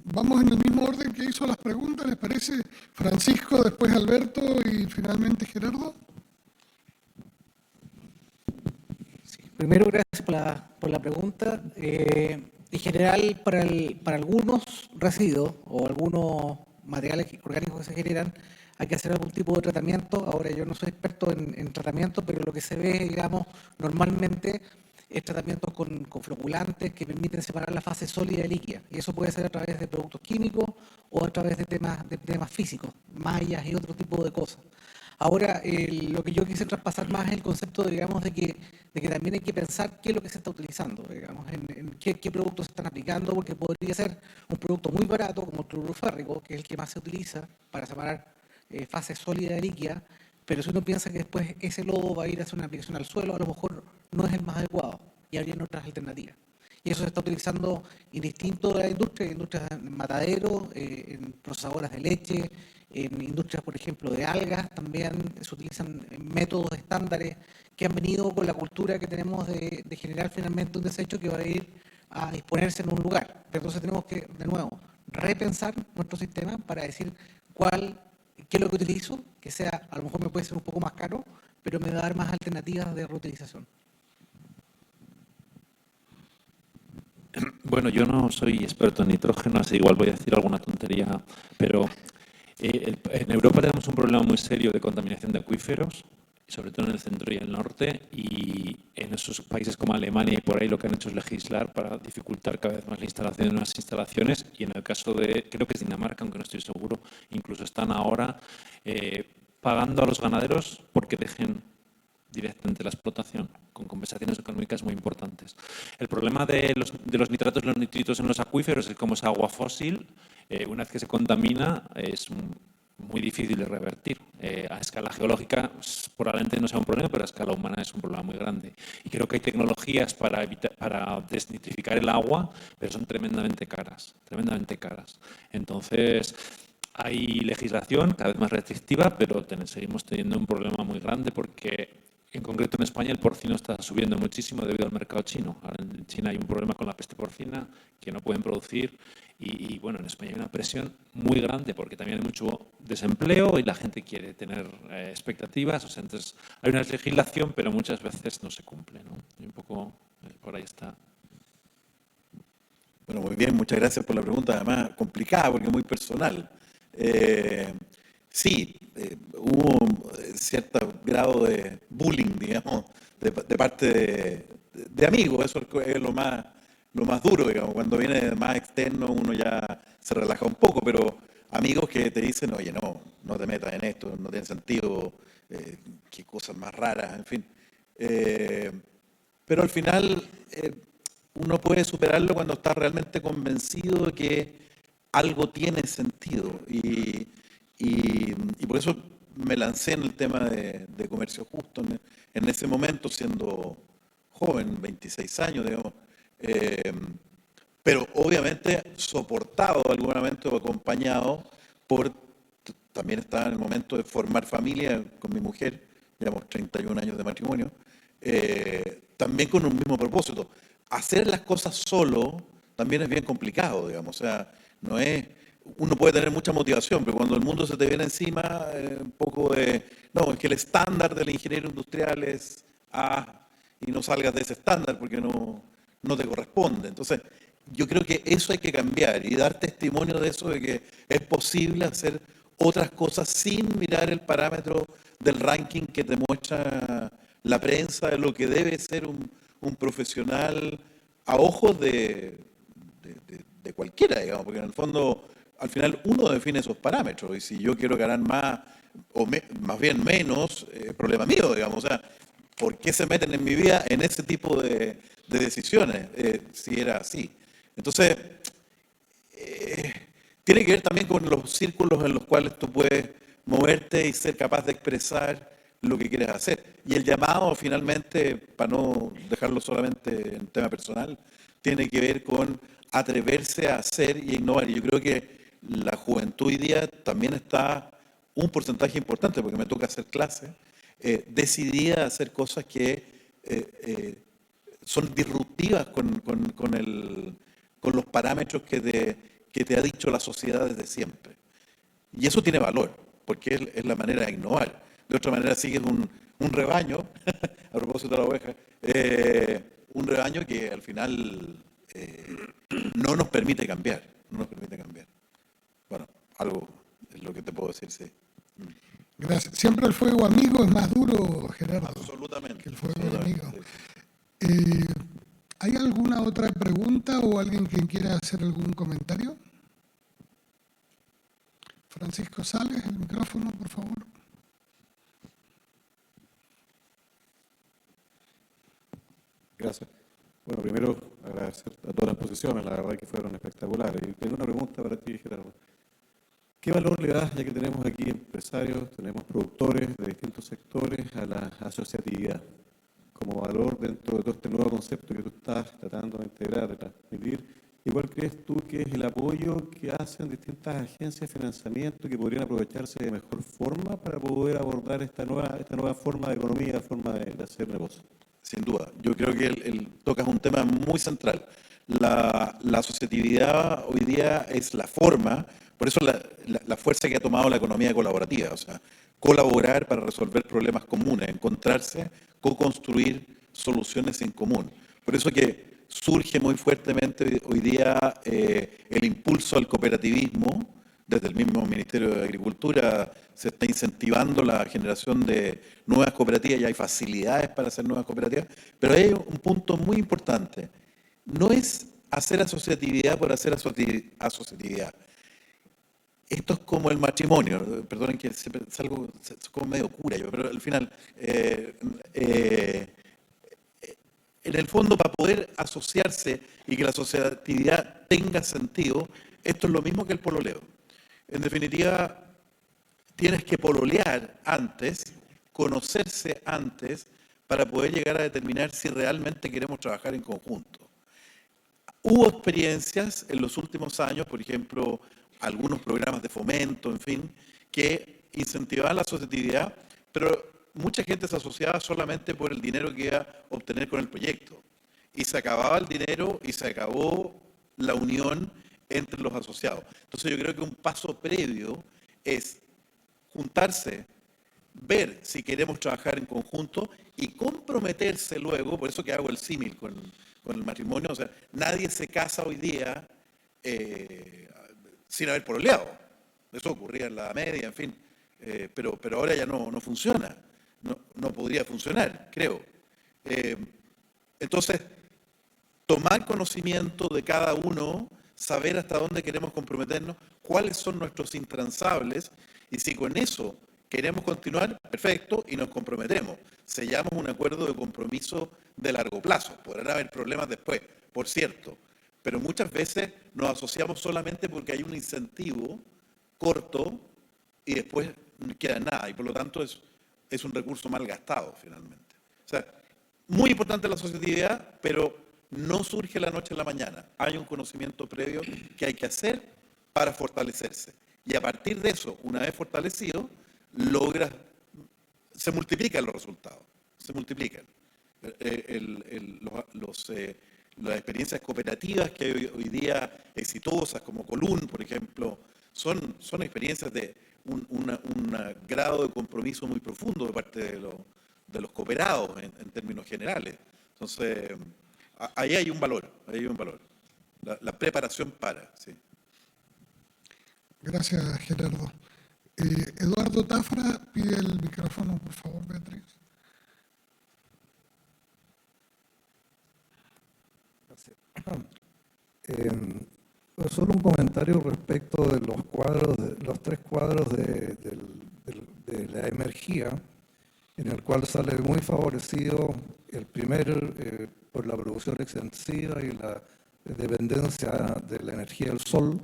Vamos en el mismo orden que hizo las preguntas, ¿les parece? Francisco, después Alberto y finalmente Gerardo. Sí, primero, gracias por la pregunta. En general, para algunos residuos o algunos materiales orgánicos que se generan, hay que hacer algún tipo de tratamiento. Ahora, yo no soy experto en tratamiento, pero lo que se ve, digamos, normalmente tratamientos con floculantes que permiten separar la fase sólida y líquida. Y eso puede ser a través de productos químicos o a través de temas físicos, mallas y otro tipo de cosas. Ahora, lo que yo quise traspasar más es el concepto, digamos, de que también hay que pensar qué es lo que se está utilizando, digamos, en qué productos se están aplicando, porque podría ser un producto muy barato, como el cloruro férrico, que es el que más se utiliza para separar fase sólida y líquida, pero si uno piensa que después ese lodo va a ir a hacer una aplicación al suelo, a lo mejor no es el más adecuado y habrían otras alternativas. Y eso se está utilizando indistinto de la industria, industrias en mataderos, en procesadoras de leche, en industrias, por ejemplo, de algas, también se utilizan métodos estándares que han venido con la cultura que tenemos de generar finalmente un desecho que va a ir a disponerse en un lugar. Entonces tenemos que, de nuevo, repensar nuestro sistema para decir qué es lo que utilizo, que sea, a lo mejor me puede ser un poco más caro, pero me va a dar más alternativas de reutilización. Bueno, yo no soy experto en nitrógeno, así igual voy a decir alguna tontería, pero en Europa tenemos un problema muy serio de contaminación de acuíferos, sobre todo en el centro y el norte, y en esos países como Alemania y por ahí lo que han hecho es legislar para dificultar cada vez más la instalación de unas instalaciones, y en el caso de, creo que es Dinamarca, aunque no estoy seguro, incluso están ahora pagando a los ganaderos porque dejen directamente la explotación, con compensaciones económicas muy importantes. El problema de los nitratos y los nitritos en los acuíferos es como es agua fósil, una vez que se contamina es muy difícil de revertir. A escala geológica probablemente no sea un problema, pero a escala humana es un problema muy grande. Y creo que hay tecnologías para desnitrificar el agua, pero son tremendamente caras, tremendamente caras. Entonces, hay legislación cada vez más restrictiva, pero seguimos teniendo un problema muy grande porque, en concreto en España, el porcino está subiendo muchísimo debido al mercado chino. Ahora en China hay un problema con la peste porcina que no pueden producir y bueno, en España hay una presión muy grande porque también hay mucho desempleo y la gente quiere tener expectativas. O sea, entonces hay una legislación, pero muchas veces no se cumple, ¿no? Y un poco por ahí está. Bueno, muy bien, muchas gracias por la pregunta, además complicada porque muy personal. Sí, hubo cierto grado de bullying, digamos, de parte de amigos, eso es lo más duro, digamos, cuando viene más externo uno ya se relaja un poco, pero amigos que te dicen, oye, no te metas en esto, no tiene sentido, qué cosas más raras, en fin. Pero al final uno puede superarlo cuando está realmente convencido de que algo tiene sentido y por eso me lancé en el tema de comercio justo en ese momento, siendo joven, 26 años, digamos, pero obviamente soportado de algún momento, acompañado por, también estaba en el momento de formar familia con mi mujer, llevamos 31 años de matrimonio, también con un mismo propósito. Hacer las cosas solo también es bien complicado, digamos, o sea, no es... Uno puede tener mucha motivación, pero cuando el mundo se te viene encima, un poco de... No, es que el estándar del ingeniero industrial es A, y no salgas de ese estándar porque no te corresponde. Entonces, yo creo que eso hay que cambiar y dar testimonio de eso, de que es posible hacer otras cosas sin mirar el parámetro del ranking que te muestra la prensa de lo que debe ser un profesional a ojos de cualquiera, digamos, porque en el fondo... Al final uno define esos parámetros y si yo quiero ganar más o más bien menos, problema mío, digamos. O sea, ¿por qué se meten en mi vida en ese tipo de decisiones si era así? Entonces, tiene que ver también con los círculos en los cuales tú puedes moverte y ser capaz de expresar lo que quieres hacer. Y el llamado finalmente, para no dejarlo solamente en tema personal, tiene que ver con atreverse a hacer y a innovar. Y yo creo que la juventud hoy día también está un porcentaje importante, porque me toca hacer clases, decidida a hacer cosas que son disruptivas con los parámetros que te ha dicho la sociedad desde siempre. Y eso tiene valor, porque es la manera de innovar. De otra manera sigues un rebaño, a propósito de la oveja, un rebaño que al final no nos permite cambiar, Bueno, algo es lo que te puedo decir, sí. Gracias. Siempre el fuego amigo es más duro, Gerardo. Absolutamente. Que el fuego absolutamente, enemigo. Sí. otra pregunta o alguien que quiera hacer algún comentario? Francisco Sales, el micrófono, por favor. Gracias. Bueno, primero agradecer a todas las posiciones, la verdad que fueron espectaculares. Y tengo una pregunta para ti, Gerardo. ¿Qué valor le das, ya que tenemos aquí empresarios, tenemos productores de distintos sectores, a la asociatividad como valor dentro de todo este nuevo concepto que tú estás tratando de integrar, de transmitir? ¿Y cuál crees tú que es el apoyo que hacen distintas agencias de financiamiento que podrían aprovecharse de mejor forma para poder abordar esta nueva forma de economía, forma de hacer negocio? Sin duda. Yo creo que tocas un tema muy central. La asociatividad hoy día es la forma, por eso la fuerza que ha tomado la economía colaborativa, o sea, colaborar para resolver problemas comunes, encontrarse, co-construir soluciones en común. Por eso que surge muy fuertemente hoy día el impulso al cooperativismo. Desde el mismo Ministerio de Agricultura se está incentivando la generación de nuevas cooperativas y hay facilidades para hacer nuevas cooperativas, pero hay un punto muy importante. No es hacer asociatividad por hacer asociatividad. Esto es como el matrimonio. Perdonen que salgo como medio cura yo, pero al final, en el fondo, para poder asociarse y que la asociatividad tenga sentido, esto es lo mismo que el pololeo. En definitiva, tienes que pololear antes, conocerse antes, para poder llegar a determinar si realmente queremos trabajar en conjunto. Hubo experiencias en los últimos años, por ejemplo, algunos programas de fomento, en fin, que incentivaban la asociatividad, pero mucha gente se asociaba solamente por el dinero que iba a obtener con el proyecto. Y se acababa el dinero y se acabó la unión entre los asociados. Entonces yo creo que un paso previo es juntarse, ver si queremos trabajar en conjunto y comprometerse luego, por eso que hago el símil con el matrimonio, o sea, nadie se casa hoy día sin haber pololeado. Eso ocurría en la Edad Media, en fin, pero ahora ya no funciona, no podría funcionar, creo. Entonces, tomar conocimiento de cada uno, saber hasta dónde queremos comprometernos, cuáles son nuestros intransables, y si con eso queremos continuar, perfecto, y nos comprometemos. Sellamos un acuerdo de compromiso de largo plazo. Podrán haber problemas después, por cierto, pero muchas veces nos asociamos solamente porque hay un incentivo corto y después no queda nada, y por lo tanto es un recurso mal gastado finalmente. O sea, muy importante la asociatividad, pero no surge la noche en la mañana. Hay un conocimiento previo que hay que hacer para fortalecerse. Y a partir de eso, una vez fortalecido, se multiplican los resultados. Se multiplican. Las experiencias cooperativas que hay hoy día exitosas, como Colún, por ejemplo, son experiencias de un grado de compromiso muy profundo de parte de los cooperados en términos generales. Entonces, ahí hay un valor, la preparación para, sí. Gracias, Gerardo. Eduardo Tafra pide el micrófono, por favor, Beatriz. Gracias. Solo un comentario respecto de los cuadros, los tres cuadros de la energía, en el cual sale muy favorecido el primero por la producción extensiva y la dependencia de la energía del sol,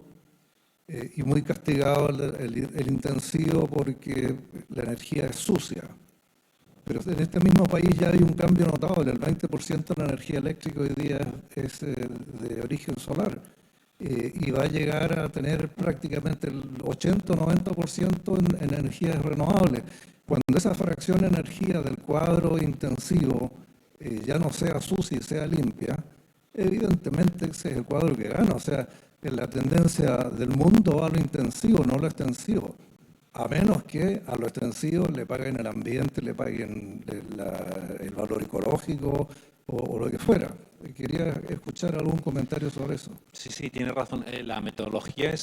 y muy castigado el intensivo porque la energía es sucia. Pero en este mismo país ya hay un cambio notable. El 20% de la energía eléctrica hoy día es de origen solar, y va a llegar a tener prácticamente el 80 o 90% en energías renovables. Cuando esa fracción de energía del cuadro intensivo ya no sea sucia y sea limpia, evidentemente ese es el cuadro que gana. O sea, la tendencia del mundo va a lo intensivo, no a lo extensivo. A menos que a lo extensivo le paguen el ambiente, le paguen el valor ecológico o lo que fuera. Quería escuchar algún comentario sobre eso. Sí, tiene razón. La metodología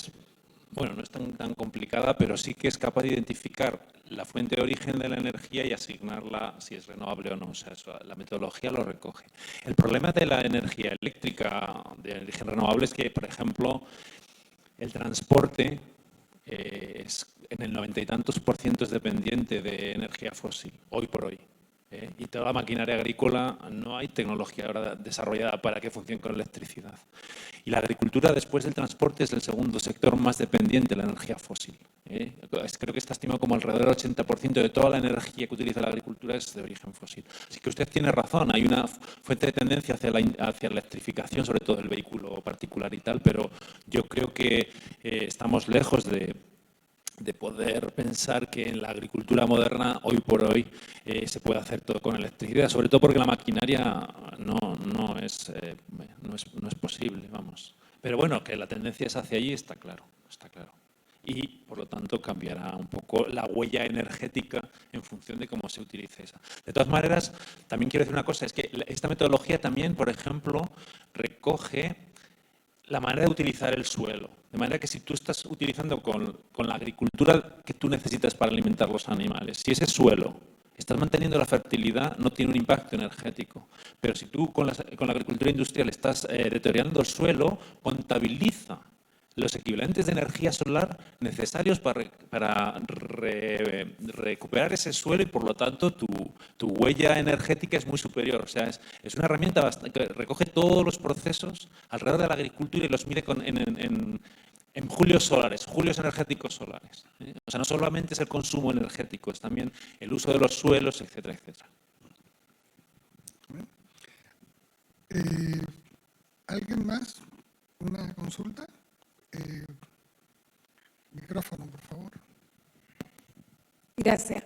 no es tan complicada, pero sí que es capaz de identificar la fuente de origen de la energía y asignarla si es renovable o no. O sea, eso, la metodología lo recoge. El problema de la energía eléctrica de origen renovable es que, por ejemplo, el transporte es en el 90 y tantos % es dependiente de energía fósil, hoy por hoy. Y toda la maquinaria agrícola, no hay tecnología ahora desarrollada para que funcione con electricidad. Y la agricultura, después del transporte, es el segundo sector más dependiente de la energía fósil. Creo que está estimado como alrededor del 80% de toda la energía que utiliza la agricultura es de origen fósil. Así que usted tiene razón, hay una fuerte de tendencia hacia la electrificación, sobre todo del vehículo particular y tal, pero yo creo que estamos lejos de poder pensar que en la agricultura moderna, hoy por hoy, se puede hacer todo con electricidad, sobre todo porque la maquinaria no es posible, vamos. Pero bueno, que la tendencia es hacia allí, está claro, está claro. Y, por lo tanto, cambiará un poco la huella energética en función de cómo se utilice esa. De todas maneras, también quiero decir una cosa, es que esta metodología también, por ejemplo, recoge la manera de utilizar el suelo. De manera que si tú estás utilizando con la agricultura que tú necesitas para alimentar los animales, si ese suelo estás manteniendo la fertilidad, no tiene un impacto energético. Pero si tú con la agricultura industrial estás deteriorando el suelo, contabiliza los equivalentes de energía solar necesarios para recuperar ese suelo y, por lo tanto, tu huella energética es muy superior. O sea, es una herramienta que recoge todos los procesos alrededor de la agricultura y los mide en julios solares, julios energéticos solares. O sea, no solamente es el consumo energético, es también el uso de los suelos, etcétera, etcétera. ¿Alguien más? ¿Una consulta? Micrófono, por favor. Gracias.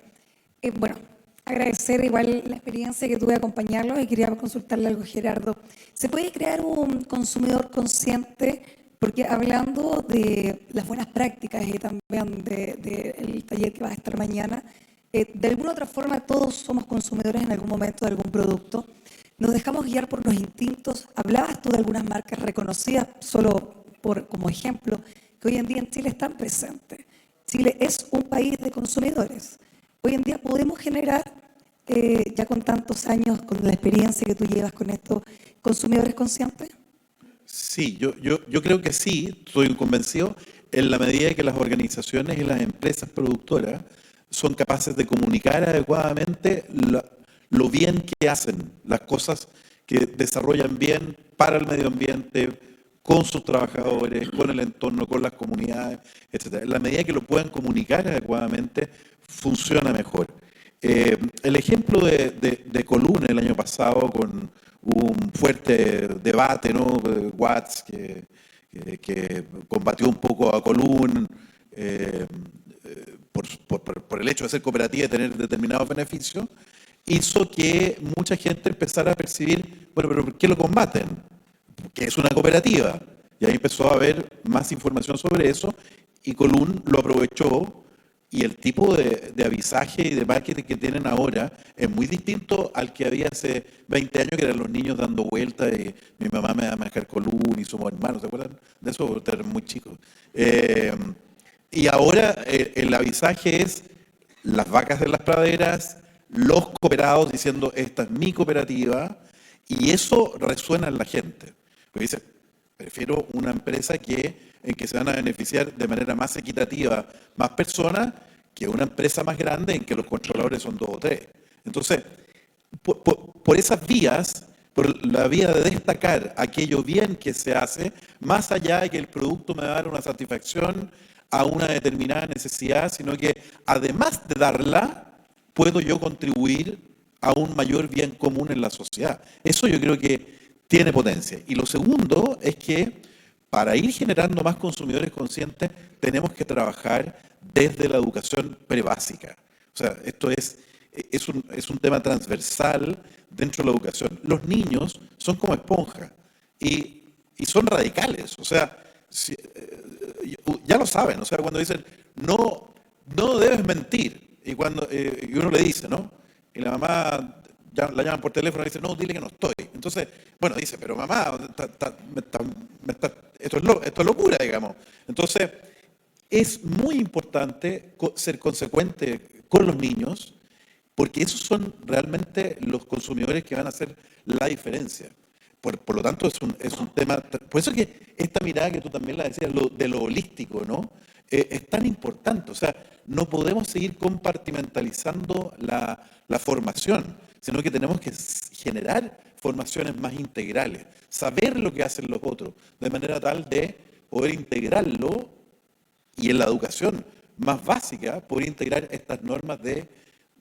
Bueno, agradecer igual la experiencia que tuve de acompañarlos y quería consultarle algo, Gerardo. ¿Se puede crear un consumidor consciente? Porque hablando de las buenas prácticas y también del taller que va a estar mañana, de alguna u otra forma todos somos consumidores en algún momento de algún producto. Nos dejamos guiar por los instintos. Hablabas tú de algunas marcas reconocidas, solo como ejemplo, que hoy en día en Chile están presentes. Chile es un país de consumidores. Hoy en día podemos generar, ya con tantos años, con la experiencia que tú llevas con estos consumidores conscientes. Sí, yo creo que sí, estoy convencido, en la medida que las organizaciones y las empresas productoras son capaces de comunicar adecuadamente lo bien que hacen, las cosas que desarrollan bien para el medio ambiente, con sus trabajadores, con el entorno, con las comunidades, etc. En la medida que lo puedan comunicar adecuadamente, funciona mejor. El ejemplo de Colún el año pasado, con un fuerte debate, ¿no? Watts, que combatió un poco a Colún por el hecho de ser cooperativa y tener determinados beneficios, hizo que mucha gente empezara a percibir, bueno, pero ¿por qué lo combaten? Que es una cooperativa. Y ahí empezó a haber más información sobre eso y Colún lo aprovechó, y el tipo de avisaje y de marketing que tienen ahora es muy distinto al que había hace 20 años, que eran los niños dando vueltas y mi mamá me va a manejar Colún y somos hermanos, ¿se acuerdan de eso? Ustedes eran muy chicos. Y ahora el avisaje es las vacas de las praderas, los cooperados diciendo esta es mi cooperativa, y eso resuena en la gente. Porque dice, prefiero una empresa en que se van a beneficiar de manera más equitativa más personas que una empresa más grande en que los controladores son 2 o 3. Entonces, por esas vías, por la vía de destacar aquello bien que se hace, más allá de que el producto me va a dar una satisfacción a una determinada necesidad, sino que además de darla, puedo yo contribuir a un mayor bien común en la sociedad. Eso yo creo que tiene potencia. Y lo segundo es que para ir generando más consumidores conscientes tenemos que trabajar desde la educación prebásica. O sea, esto es un tema transversal dentro de la educación. Los niños son como esponjas y son radicales. O sea, ya lo saben. O sea, cuando dicen, no debes mentir. Y uno le dice, ¿no? Y la mamá la llaman por teléfono y dice, no, dile que no estoy. Entonces, bueno, dice, pero mamá, esto es locura, digamos. Entonces, es muy importante ser consecuente con los niños, porque esos son realmente los consumidores que van a hacer la diferencia. Por lo tanto, es un tema, por eso que esta mirada que tú también la decías, de lo holístico, ¿no? Es tan importante. O sea, no podemos seguir compartimentalizando la formación, sino que tenemos que generar formaciones más integrales, saber lo que hacen los otros, de manera tal de poder integrarlo, y en la educación más básica, poder integrar estas normas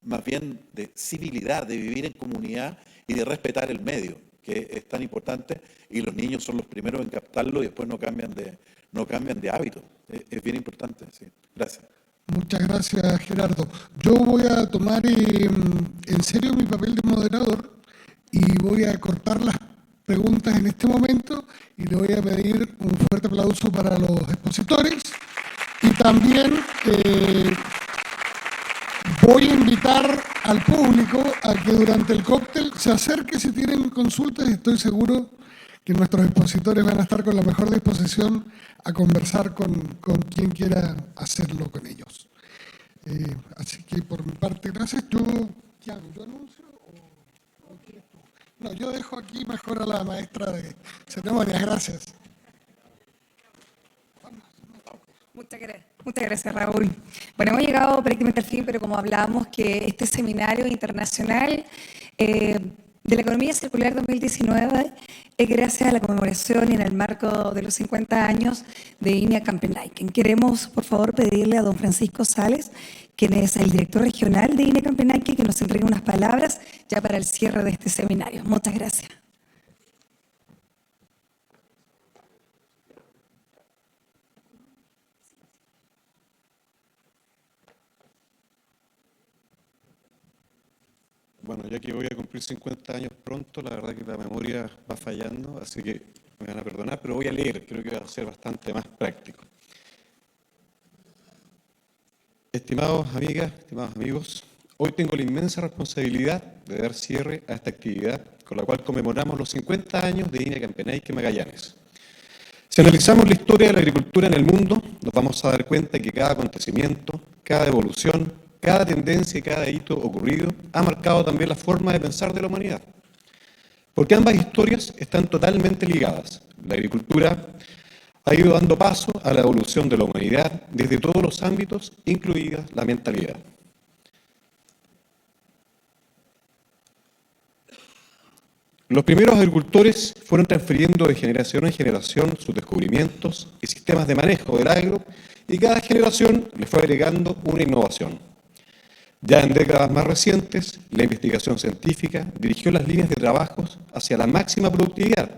más bien de civilidad, de vivir en comunidad y de respetar el medio, que es tan importante, y los niños son los primeros en captarlo y después no cambian de hábito. Es bien importante, sí. Gracias. Muchas gracias, Gerardo. Yo voy a tomar en serio mi papel de moderador y voy a cortar las preguntas en este momento y le voy a pedir un fuerte aplauso para los expositores y también voy a invitar al público a que durante el cóctel se acerque si tienen consultas y estoy seguro que nuestros expositores van a estar con la mejor disposición a conversar con quien quiera hacerlo con ellos. Así que por mi parte, gracias. ¿Qué hago? ¿Yo anuncio o quieres tú? No, yo dejo aquí mejor a la maestra de ceremonias. Gracias. Muchas gracias, Raúl. Bueno, hemos llegado prácticamente al fin, pero como hablábamos que este seminario internacional de la economía circular 2019 es gracias a la conmemoración y en el marco de los 50 años de INEA Campenaiken. Queremos, por favor, pedirle a don Francisco Sales, quien es el director regional de INEA Campenaiken, que nos entregue unas palabras ya para el cierre de este seminario. Muchas gracias. Bueno, ya que voy a cumplir 50 años pronto, la verdad que la memoria va fallando, así que me van a perdonar, pero voy a leer, creo que va a ser bastante más práctico. Estimados amigas, estimados amigos, hoy tengo la inmensa responsabilidad de dar cierre a esta actividad con la cual conmemoramos los 50 años de INEA Campenaiken Magallanes. Si analizamos la historia de la agricultura en el mundo, nos vamos a dar cuenta que cada acontecimiento, cada evolución, cada tendencia y cada hito ocurrido ha marcado también la forma de pensar de la humanidad. Porque ambas historias están totalmente ligadas. La agricultura ha ido dando paso a la evolución de la humanidad desde todos los ámbitos, incluida la mentalidad. Los primeros agricultores fueron transfiriendo de generación en generación sus descubrimientos y sistemas de manejo del agro, y cada generación le fue agregando una innovación. Ya en décadas más recientes, la investigación científica dirigió las líneas de trabajos hacia la máxima productividad.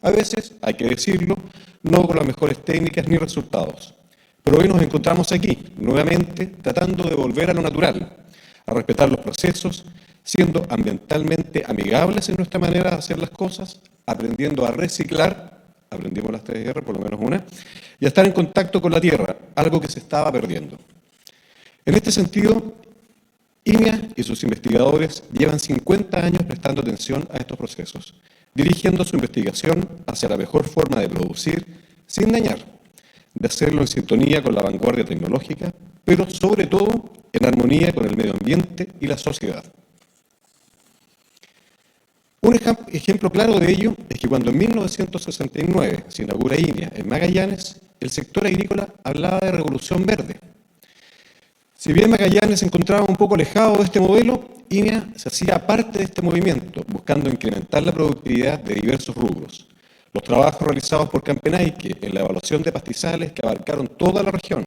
A veces, hay que decirlo, no con las mejores técnicas ni resultados. Pero hoy nos encontramos aquí, nuevamente, tratando de volver a lo natural, a respetar los procesos, siendo ambientalmente amigables en nuestra manera de hacer las cosas, aprendiendo a reciclar, aprendimos las 3R, por lo menos una, y a estar en contacto con la tierra, algo que se estaba perdiendo. En este sentido, INEA y sus investigadores llevan 50 años prestando atención a estos procesos, dirigiendo su investigación hacia la mejor forma de producir sin dañar, de hacerlo en sintonía con la vanguardia tecnológica, pero sobre todo en armonía con el medio ambiente y la sociedad. Un ejemplo claro de ello es que cuando en 1969 se inaugura INEA en Magallanes, el sector agrícola hablaba de revolución verde. Si bien Magallanes se encontraba un poco alejado de este modelo, INEA se hacía parte de este movimiento, buscando incrementar la productividad de diversos rubros. Los trabajos realizados por Campenaiken en la evaluación de pastizales que abarcaron toda la región,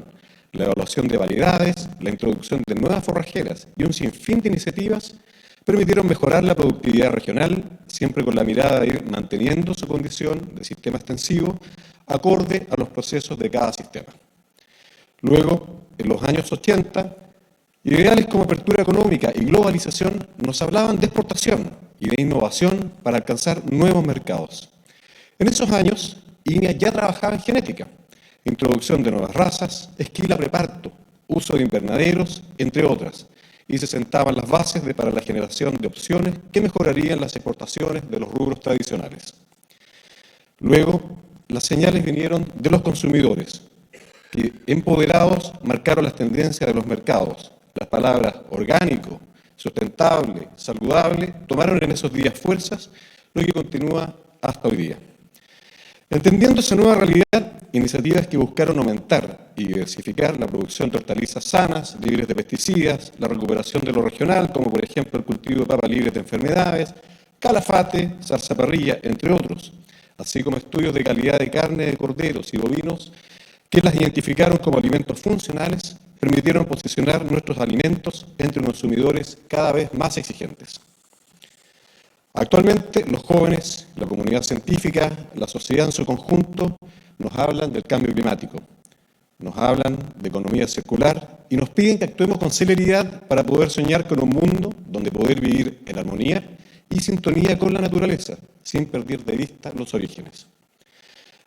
la evaluación de variedades, la introducción de nuevas forrajeras y un sinfín de iniciativas permitieron mejorar la productividad regional, siempre con la mirada de ir manteniendo su condición de sistema extensivo, acorde a los procesos de cada sistema. Luego, en los años 80, ideales como apertura económica y globalización nos hablaban de exportación y de innovación para alcanzar nuevos mercados. En esos años, INEA ya trabajaba en genética, introducción de nuevas razas, esquila preparto, uso de invernaderos, entre otras, y se sentaban las bases para la generación de opciones que mejorarían las exportaciones de los rubros tradicionales. Luego, las señales vinieron de los consumidores, que empoderados marcaron las tendencias de los mercados, las palabras orgánico, sustentable, saludable, tomaron en esos días fuerzas, lo que continúa hasta hoy día. Entendiendo esa nueva realidad, iniciativas que buscaron aumentar y diversificar la producción de hortalizas sanas, libres de pesticidas, la recuperación de lo regional, como por ejemplo el cultivo de papas libres de enfermedades, calafate, salsa parrilla, entre otros, así como estudios de calidad de carne de corderos y bovinos que las identificaron como alimentos funcionales, permitieron posicionar nuestros alimentos entre consumidores cada vez más exigentes. Actualmente, los jóvenes, la comunidad científica, la sociedad en su conjunto, nos hablan del cambio climático, nos hablan de economía circular y nos piden que actuemos con celeridad para poder soñar con un mundo donde poder vivir en armonía y sintonía con la naturaleza, sin perder de vista los orígenes.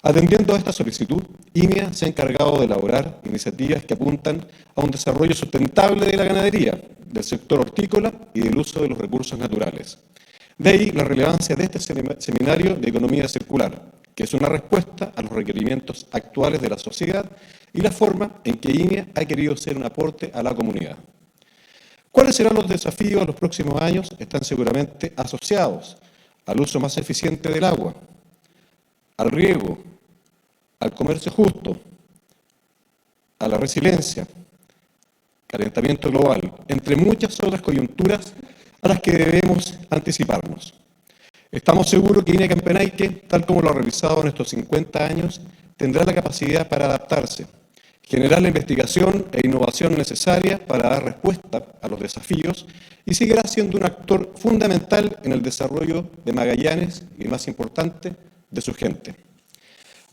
Atendiendo a esta solicitud, INEA se ha encargado de elaborar iniciativas que apuntan a un desarrollo sustentable de la ganadería, del sector hortícola y del uso de los recursos naturales. De ahí la relevancia de este seminario de economía circular, que es una respuesta a los requerimientos actuales de la sociedad y la forma en que INEA ha querido ser un aporte a la comunidad. ¿Cuáles serán los desafíos a los próximos años? Están seguramente asociados al uso más eficiente del agua, al riego, al comercio justo, a la resiliencia, calentamiento global, entre muchas otras coyunturas a las que debemos anticiparnos. Estamos seguros que INEA Campenaique, tal como lo ha realizado en estos 50 años, tendrá la capacidad para adaptarse, generar la investigación e innovación necesaria para dar respuesta a los desafíos y seguirá siendo un actor fundamental en el desarrollo de Magallanes y, más importante, de su gente.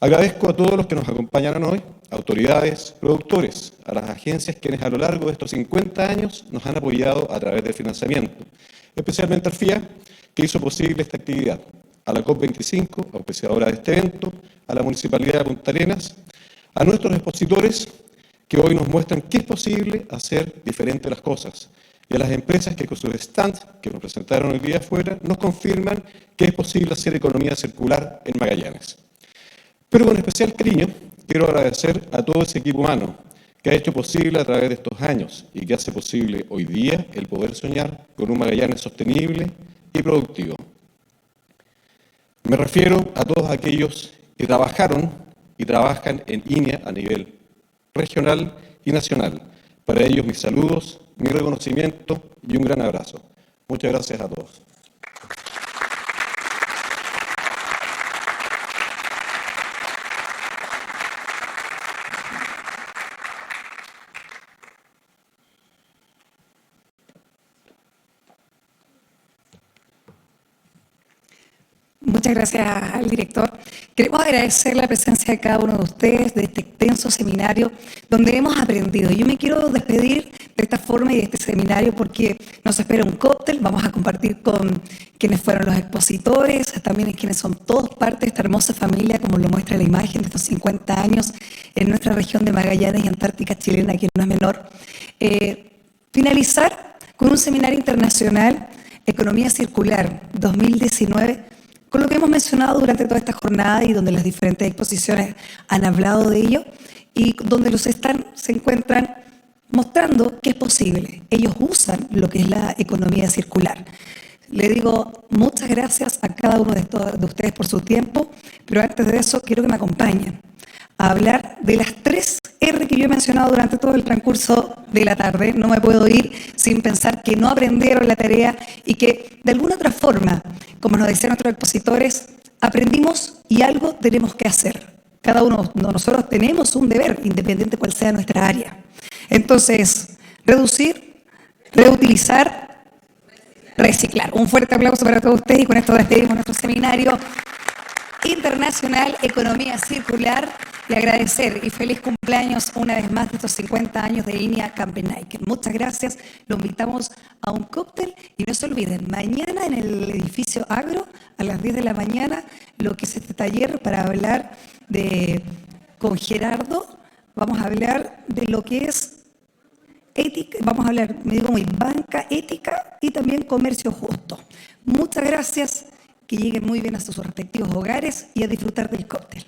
Agradezco a todos los que nos acompañaron hoy, autoridades, productores, a las agencias quienes a lo largo de estos 50 años nos han apoyado a través del financiamiento, especialmente al FIA, que hizo posible esta actividad, a la COP25, auspiciadora de este evento, a la Municipalidad de Punta Arenas, a nuestros expositores que hoy nos muestran que es posible hacer diferentes las cosas, y a las empresas que con sus stands que nos presentaron hoy día afuera nos confirman que es posible hacer economía circular en Magallanes. Pero con especial cariño quiero agradecer a todo ese equipo humano que ha hecho posible a través de estos años y que hace posible hoy día el poder soñar con un Magallanes sostenible y productivo. Me refiero a todos aquellos que trabajaron y trabajan en INEA a nivel regional y nacional. Para ellos mis saludos, mi reconocimiento y un gran abrazo. Muchas gracias a todos. Muchas gracias al director. Queremos agradecer la presencia de cada uno de ustedes de este extenso seminario donde hemos aprendido. Yo me quiero despedir de esta forma y de este seminario porque nos espera un cóctel. Vamos a compartir con quienes fueron los expositores, también quienes son todos parte de esta hermosa familia, como lo muestra la imagen de estos 50 años en nuestra región de Magallanes y Antártica chilena, que no es menor. Finalizar con un seminario internacional, Economía Circular 2019, con lo que hemos mencionado durante toda esta jornada y donde las diferentes exposiciones han hablado de ello y donde los stands se encuentran mostrando que es posible. Ellos usan lo que es la economía circular. Le digo muchas gracias a cada uno de ustedes por su tiempo, pero antes de eso quiero que me acompañen a hablar de las 3 R que yo he mencionado durante todo el transcurso de la tarde. No me puedo ir sin pensar que no aprendieron la tarea y que de alguna otra forma, como nos decían nuestros expositores, aprendimos y algo tenemos que hacer. Cada uno de nosotros tenemos un deber, independiente cuál sea nuestra área. Entonces, reducir, reutilizar, reciclar. Un fuerte aplauso para todos ustedes y con esto despedimos nuestro seminario internacional Economía Circular y agradecer y feliz cumpleaños una vez más de estos 50 años de INEA Campenaique. Muchas gracias, lo invitamos a un cóctel y no se olviden, mañana en el edificio Agro a las 10 de la mañana, lo que es este taller para hablar con Gerardo, vamos a hablar de lo que es ética, vamos a hablar, banca ética y también comercio justo. Muchas gracias, que lleguen muy bien a sus respectivos hogares y a disfrutar del cóctel.